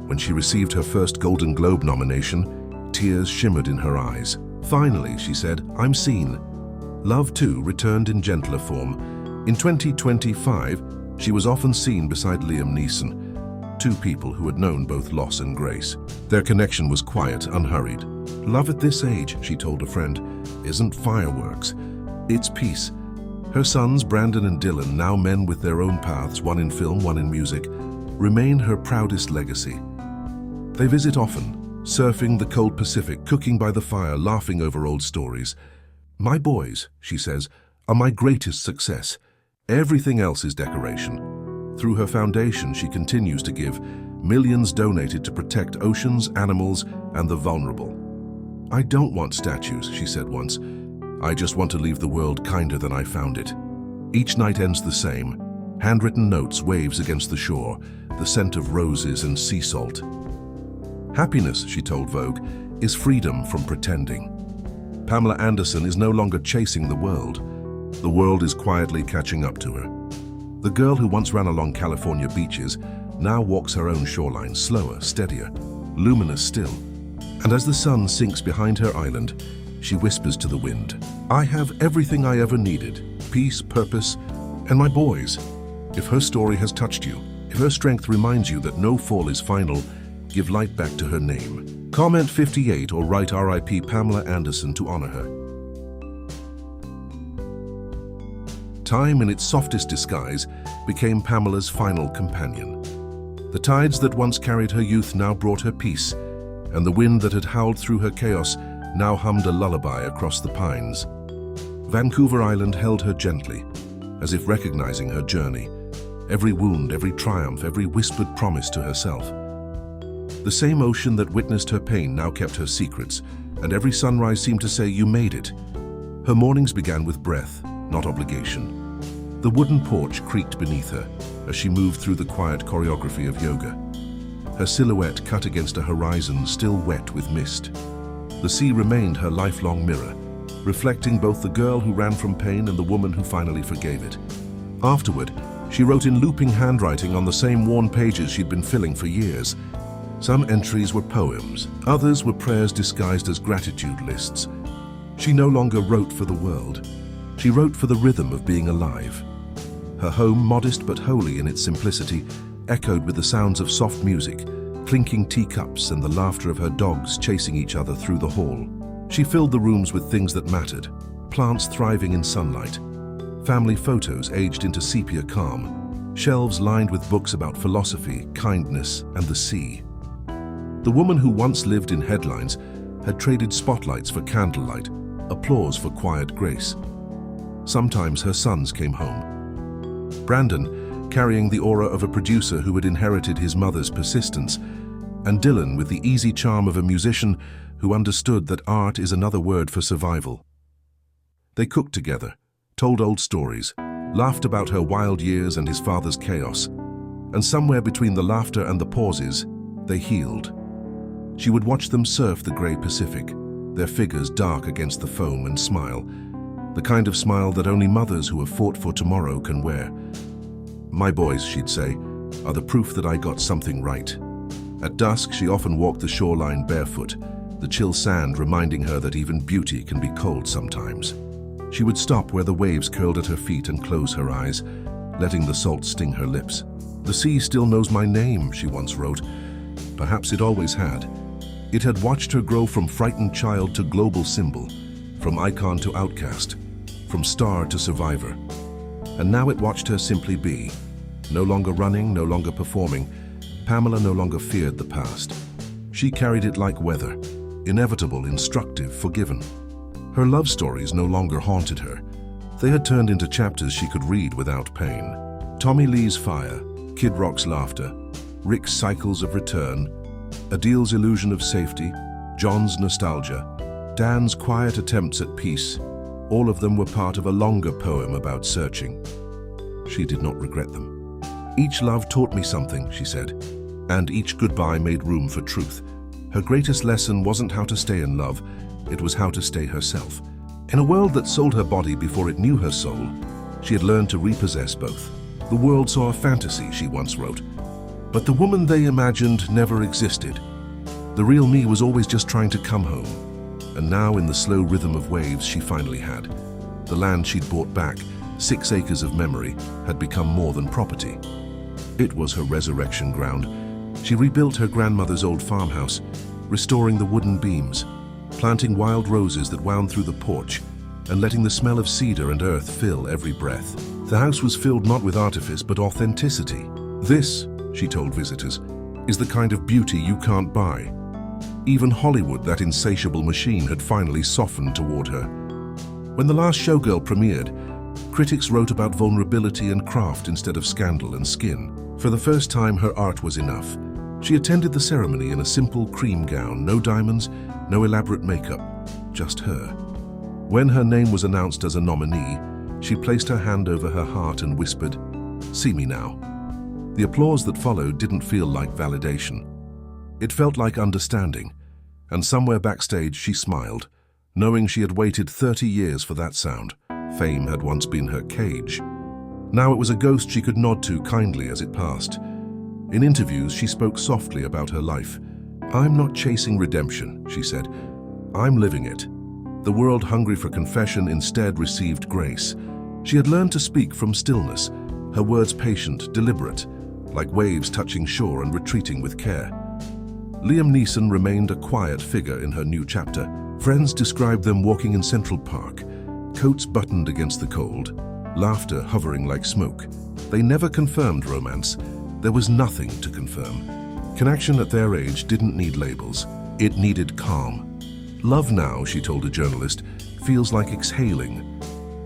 Speaker 1: When she received her first Golden Globe nomination, tears shimmered in her eyes. Finally, she said, I'm seen. Love, too, returned in gentler form. In 2025, she was often seen beside Liam Neeson, two people who had known both loss and grace. Their connection was quiet, unhurried. Love at this age, she told a friend, isn't fireworks. It's peace. Her sons, Brandon and Dylan, now men with their own paths, one in film, one in music, remain her proudest legacy. They visit often, surfing the cold Pacific, cooking by the fire, laughing over old stories. My boys, she says, are my greatest success. Everything else is decoration. Through her foundation, she continues to give, millions donated to protect oceans, animals, and the vulnerable. I don't want statues, she said once. I just want to leave the world kinder than I found it. Each night ends the same. Handwritten notes, waves against the shore, the scent of roses and sea salt. Happiness, she told Vogue, is freedom from pretending. Pamela Anderson is no longer chasing the world. The world is quietly catching up to her. The girl who once ran along California beaches now walks her own shoreline, slower, steadier, luminous still. And as the sun sinks behind her island, she whispers to the wind, I have everything I ever needed, peace, purpose, and my boys. If her story has touched you, if her strength reminds you that no fall is final, give light back to her name. Comment 58 or write RIP Pamela Anderson to honor her. Time, in its softest disguise, became Pamela's final companion. The tides that once carried her youth now brought her peace, and the wind that had howled through her chaos now hummed a lullaby across the pines. Vancouver Island held her gently, as if recognizing her journey, every wound, every triumph, every whispered promise to herself. The same ocean that witnessed her pain now kept her secrets, and every sunrise seemed to say, "You made it." Her mornings began with breath, not obligation. The wooden porch creaked beneath her as she moved through the quiet choreography of yoga. Her silhouette cut against a horizon still wet with mist. The sea remained her lifelong mirror, reflecting both the girl who ran from pain and the woman who finally forgave it. Afterward, she wrote in looping handwriting on the same worn pages she'd been filling for years. Some entries were poems, others were prayers disguised as gratitude lists. She no longer wrote for the world. She wrote for the rhythm of being alive. Her home, modest but holy in its simplicity, echoed with the sounds of soft music, clinking teacups and the laughter of her dogs chasing each other through the hall. She filled the rooms with things that mattered: plants thriving in sunlight, family photos aged into sepia calm, shelves lined with books about philosophy, kindness, and the sea. The woman who once lived in headlines had traded spotlights for candlelight, applause for quiet grace. Sometimes her sons came home. Brandon, carrying the aura of a producer who had inherited his mother's persistence, and Dylan with the easy charm of a musician who understood that art is another word for survival. They cooked together, told old stories, laughed about her wild years and his father's chaos, and somewhere between the laughter and the pauses, they healed. She would watch them surf the grey Pacific, their figures dark against the foam, and smile, the kind of smile that only mothers who have fought for tomorrow can wear. "My boys," she'd say, "are the proof that I got something right." At dusk, she often walked the shoreline barefoot, the chill sand reminding her that even beauty can be cold sometimes. She would stop where the waves curled at her feet and close her eyes, letting the salt sting her lips. "The sea still knows my name," she once wrote. Perhaps it always had. It had watched her grow from frightened child to global symbol, from icon to outcast, from star to survivor. And now it watched her simply be. No longer running, no longer performing, Pamela no longer feared the past. She carried it like weather, inevitable, instructive, forgiven. Her love stories no longer haunted her. They had turned into chapters she could read without pain. Tommy Lee's fire, Kid Rock's laughter, Rick's cycles of return, Adil's illusion of safety, John's nostalgia, Dan's quiet attempts at peace, all of them were part of a longer poem about searching. She did not regret them. "Each love taught me something," she said, "and each goodbye made room for truth." Her greatest lesson wasn't how to stay in love, it was how to stay herself. In a world that sold her body before it knew her soul, she had learned to repossess both. "The world saw a fantasy," she once wrote, "but the woman they imagined never existed. The real me was always just trying to come home." And now, in the slow rhythm of waves, she finally had. The land she'd bought back, 6 acres of memory, had become more than property. It was her resurrection ground. She rebuilt her grandmother's old farmhouse, restoring the wooden beams, planting wild roses that wound through the porch, and letting the smell of cedar and earth fill every breath. The house was filled not with artifice, but authenticity. "This," she told visitors, "is the kind of beauty you can't buy." Even Hollywood, that insatiable machine, had finally softened toward her. When The Last Showgirl premiered, critics wrote about vulnerability and craft instead of scandal and skin. For the first time, her art was enough. She attended the ceremony in a simple cream gown, no diamonds, no elaborate makeup, just her. When her name was announced as a nominee, she placed her hand over her heart and whispered, "See me now." The applause that followed didn't feel like validation. It felt like understanding, and somewhere backstage she smiled, knowing she had waited 30 years for that sound. Fame had once been her cage. Now it was a ghost she could nod to kindly as it passed. In interviews, she spoke softly about her life. "I'm not chasing redemption," she said. "I'm living it." The world hungry for confession instead received grace. She had learned to speak from stillness, her words patient, deliberate, like waves touching shore and retreating with care. Liam Neeson remained a quiet figure in her new chapter. Friends described them walking in Central Park, coats buttoned against the cold, laughter hovering like smoke. They never confirmed romance. There was nothing to confirm. Connection at their age didn't need labels. It needed calm. "Love now," she told a journalist, "feels like exhaling."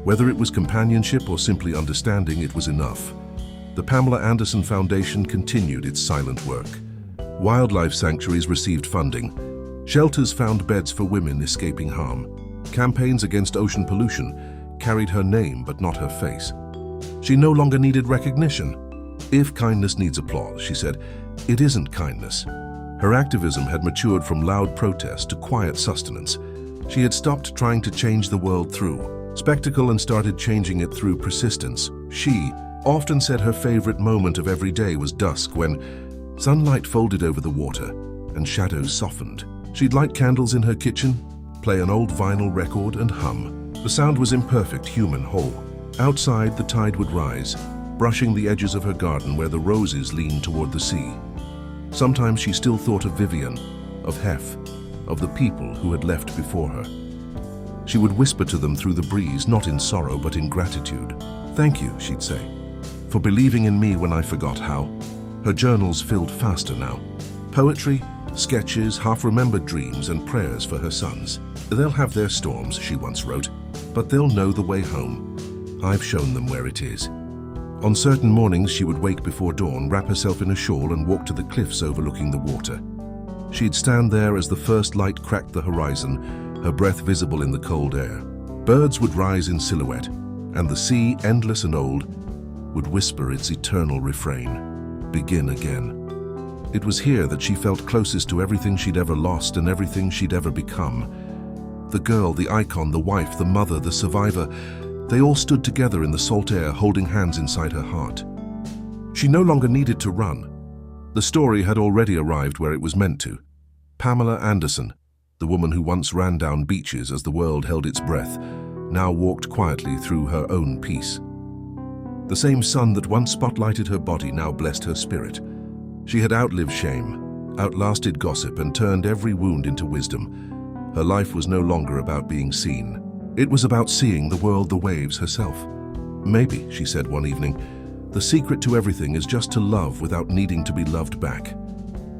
Speaker 1: Whether it was companionship or simply understanding, it was enough. The Pamela Anderson Foundation continued its silent work. Wildlife sanctuaries received funding. Shelters found beds for women escaping harm. Campaigns against ocean pollution carried her name but not her face. She no longer needed recognition. If kindness needs applause, she said, it isn't kindness. Her activism had matured from loud protest to quiet sustenance. She had stopped trying to change the world through spectacle and started changing it through persistence. She often said her favorite moment of every day was dusk, when sunlight folded over the water and shadows softened. She'd light candles in her kitchen, play an old vinyl record and hum. The sound was imperfect, human, whole. Outside, the tide would rise, brushing the edges of her garden where the roses leaned toward the sea. Sometimes she still thought of Vivian, of Hef, of the people who had left before her. She would whisper to them through the breeze, not in sorrow but in gratitude. Thank you, she'd say, for believing in me when I forgot how. Her journals filled faster now. Poetry, sketches, half-remembered dreams and prayers for her sons. They'll have their storms, she once wrote, but they'll know the way home. I've shown them where it is. On certain mornings, she would wake before dawn, wrap herself in a shawl and walk to the cliffs overlooking the water. She'd stand there as the first light cracked the horizon, her breath visible in the cold air. Birds would rise in silhouette, and the sea, endless and old, would whisper its eternal refrain, begin again. It was here that she felt closest to everything she'd ever lost and everything she'd ever become. The girl, the icon, the wife, the mother, the survivor, they all stood together in the salt air, holding hands inside her heart. She no longer needed to run. The story had already arrived where it was meant to. Pamela Anderson, the woman who once ran down beaches as the world held its breath, now walked quietly through her own peace. The same sun that once spotlighted her body now blessed her spirit. She had outlived shame, outlasted gossip, and turned every wound into wisdom. Her life was no longer about being seen. It was about seeing the world, the waves, herself. Maybe, she said one evening, the secret to everything is just to love without needing to be loved back.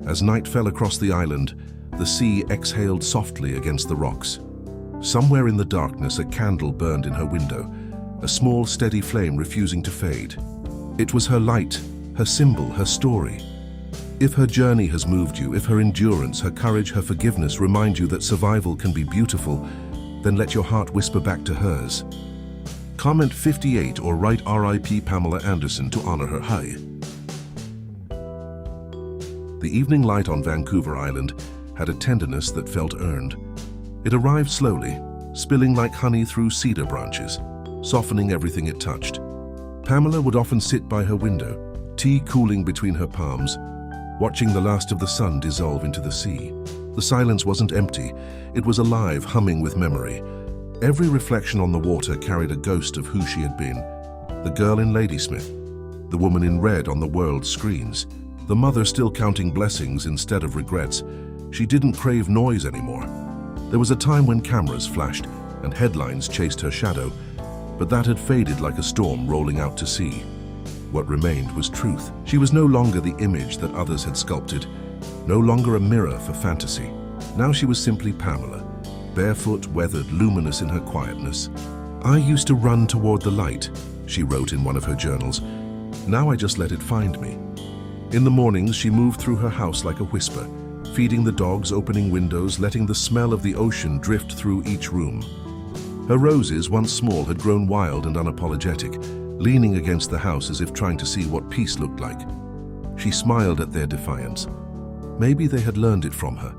Speaker 1: As night fell across the island, the sea exhaled softly against the rocks. Somewhere in the darkness, a candle burned in her window, a small, steady flame refusing to fade. It was her light, her symbol, her story. If her journey has moved you, if her endurance, her courage, her forgiveness remind you that survival can be beautiful, then let your heart whisper back to hers. Comment 58 or write R.I.P. Pamela Anderson to honor her. Hi. The evening light on Vancouver Island had a tenderness that felt earned. It arrived slowly, spilling like honey through cedar branches, softening everything it touched. Pamela would often sit by her window, tea cooling between her palms, watching the last of the sun dissolve into the sea. The silence wasn't empty, it was alive, humming with memory. Every reflection on the water carried a ghost of who she had been. The girl in Ladysmith, the woman in red on the world's screens, the mother still counting blessings instead of regrets. She didn't crave noise anymore. There was a time when cameras flashed and headlines chased her shadow, but that had faded like a storm rolling out to sea. What remained was truth. She was no longer the image that others had sculpted, no longer a mirror for fantasy. Now she was simply Pamela, barefoot, weathered, luminous in her quietness. I used to run toward the light, she wrote in one of her journals. Now I just let it find me. In the mornings, she moved through her house like a whisper, feeding the dogs, opening windows, letting the smell of the ocean drift through each room. Her roses, once small, had grown wild and unapologetic, leaning against the house as if trying to see what peace looked like. She smiled at their defiance. Maybe they had learned it from her.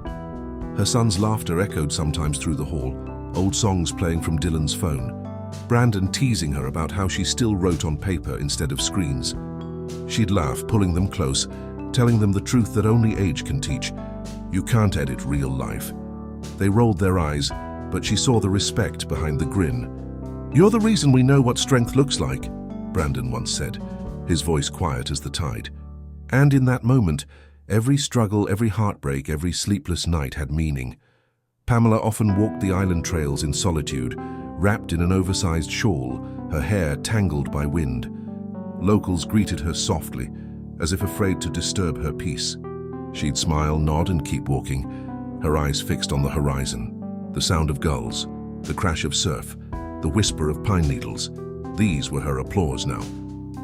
Speaker 1: Her son's laughter echoed sometimes through the hall, old songs playing from Dylan's phone. Brandon teasing her about how she still wrote on paper instead of screens. She'd laugh, pulling them close, telling them the truth that only age can teach. You can't edit real life. They rolled their eyes, but she saw the respect behind the grin. You're the reason we know what strength looks like, Brandon once said, his voice quiet as the tide. And in that moment, every struggle, every heartbreak, every sleepless night had meaning. Pamela often walked the island trails in solitude, wrapped in an oversized shawl, her hair tangled by wind. Locals greeted her softly, as if afraid to disturb her peace. She'd smile, nod, and keep walking, her eyes fixed on the horizon. The sound of gulls, the crash of surf, the whisper of pine needles. These were her applause now.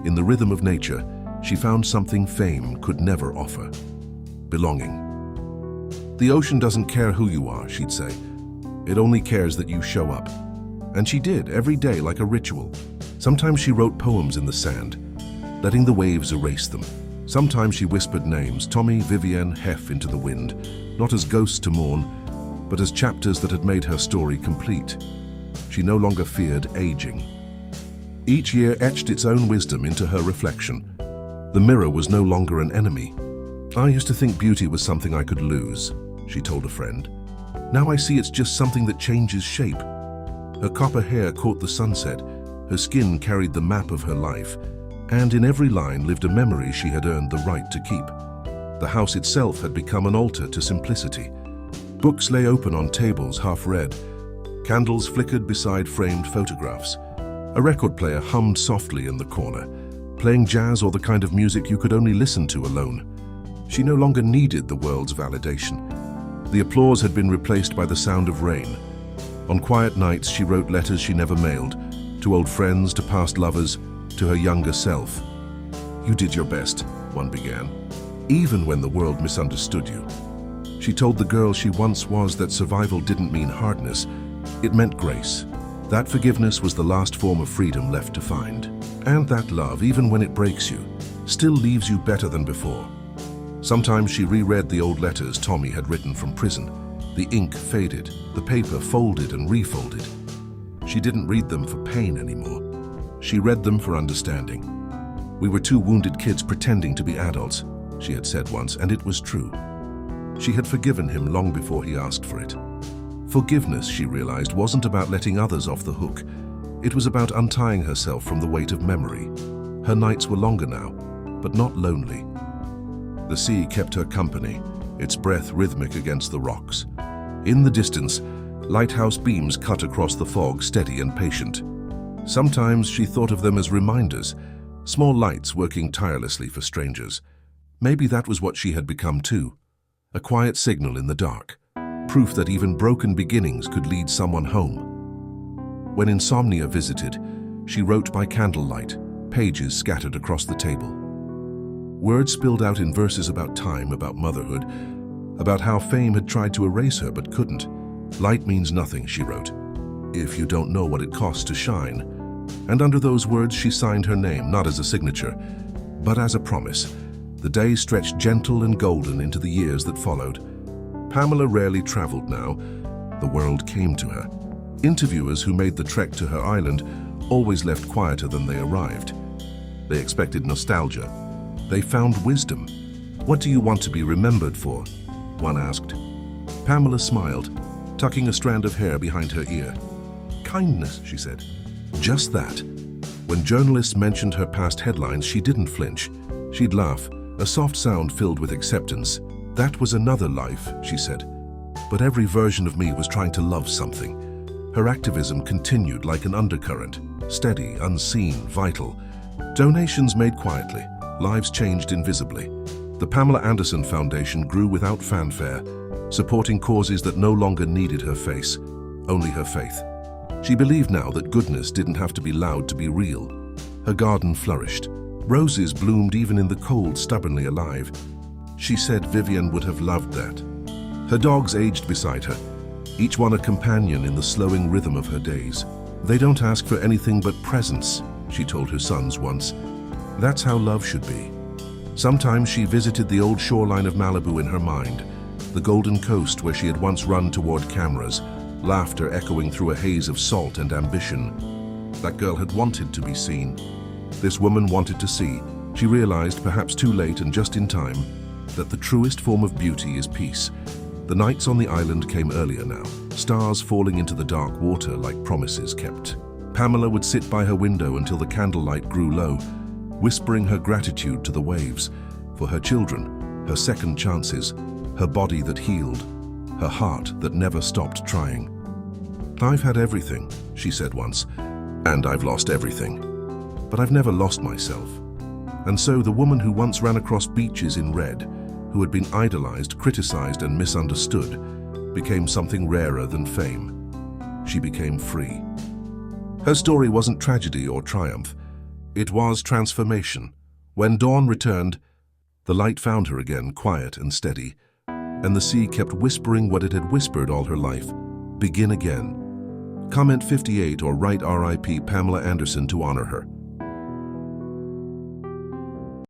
Speaker 1: In the rhythm of nature, she found something fame could never offer. belonging. "The ocean doesn't care who you are," she'd say. "It only cares that you show up." And she did, every day like a ritual. Sometimes she wrote poems in the sand, letting the waves erase them. Sometimes she whispered names, Tommy, Vivienne, Hef, into the wind, not as ghosts to mourn, but as chapters that had made her story complete. She no longer feared aging. Each year etched its own wisdom into her reflection. The mirror was no longer an enemy. "I used to think beauty was something I could lose," she told a friend. "Now I see it's just something that changes shape." Her copper hair caught the sunset, her skin carried the map of her life, and in every line lived a memory she had earned the right to keep. The house itself had become an altar to simplicity. Books lay open on tables half read. Candles flickered beside framed photographs. A record player hummed softly in the corner, playing jazz or the kind of music you could only listen to alone. She no longer needed the world's validation. The applause had been replaced by the sound of rain. On quiet nights, she wrote letters she never mailed, to old friends, to past lovers, to her younger self. "You did your best," one began, "even when the world misunderstood you." She told the girl she once was that survival didn't mean hardness, it meant grace. That forgiveness was the last form of freedom left to find. And that love, even when it breaks you, still leaves you better than before. Sometimes she reread the old letters Tommy had written from prison. The ink faded, the paper folded and refolded. She didn't read them for pain anymore. She read them for understanding. "We were two wounded kids pretending to be adults," she had said once, and it was true. She had forgiven him long before he asked for it. Forgiveness, she realized, wasn't about letting others off the hook. It was about untying herself from the weight of memory. Her nights were longer now, but not lonely. The sea kept her company, its breath rhythmic against the rocks. In the distance, lighthouse beams cut across the fog, steady and patient. Sometimes she thought of them as reminders, small lights working tirelessly for strangers. Maybe that was what she had become too, a quiet signal in the dark, proof that even broken beginnings could lead someone home. When insomnia visited, she wrote by candlelight, pages scattered across the table. Words spilled out in verses about time, about motherhood, about how fame had tried to erase her but couldn't. "Light means nothing," she wrote, "if you don't know what it costs to shine." And under those words she signed her name, not as a signature, but as a promise. The day stretched gentle and golden into the years that followed. Pamela rarely traveled now. The world came to her. Interviewers who made the trek to her island always left quieter than they arrived. They expected nostalgia. They found wisdom. "What do you want to be remembered for?" one asked. Pamela smiled, tucking a strand of hair behind her ear. "Kindness," she said. Just that. When journalists mentioned her past headlines, she didn't flinch. She'd laugh, a soft sound filled with acceptance. "That was another life," she said. "But every version of me was trying to love something." Her activism continued like an undercurrent, steady, unseen, vital. Donations made quietly, lives changed invisibly. The Pamela Anderson Foundation grew without fanfare, supporting causes that no longer needed her face, only her faith. She believed now that goodness didn't have to be loud to be real. Her garden flourished. Roses bloomed even in the cold, stubbornly alive. She said Vivienne would have loved that. Her dogs aged beside her, each one a companion in the slowing rhythm of her days. "They don't ask for anything but presence," she told her sons once. That's how love should be. Sometimes she visited the old shoreline of Malibu in her mind, the golden coast where she had once run toward cameras, laughter echoing through a haze of salt and ambition. That girl had wanted to be seen. This woman wanted to see. She realized, perhaps too late and just in time, that the truest form of beauty is peace. The nights on the island came earlier now, stars falling into the dark water like promises kept. Pamela would sit by her window until the candlelight grew low, whispering her gratitude to the waves, for her children, her second chances, her body that healed, her heart that never stopped trying. "I've had everything," she said once, "and I've lost everything. But I've never lost myself." And so the woman who once ran across beaches in red, who had been idolized, criticized, and misunderstood, became something rarer than fame. She became free. Her story wasn't tragedy or triumph. It was transformation. When dawn returned, The light found her again, quiet and steady, and the sea kept whispering what it had whispered all her life. Begin again. Comment 58 or write RIP Pamela Anderson to honor her.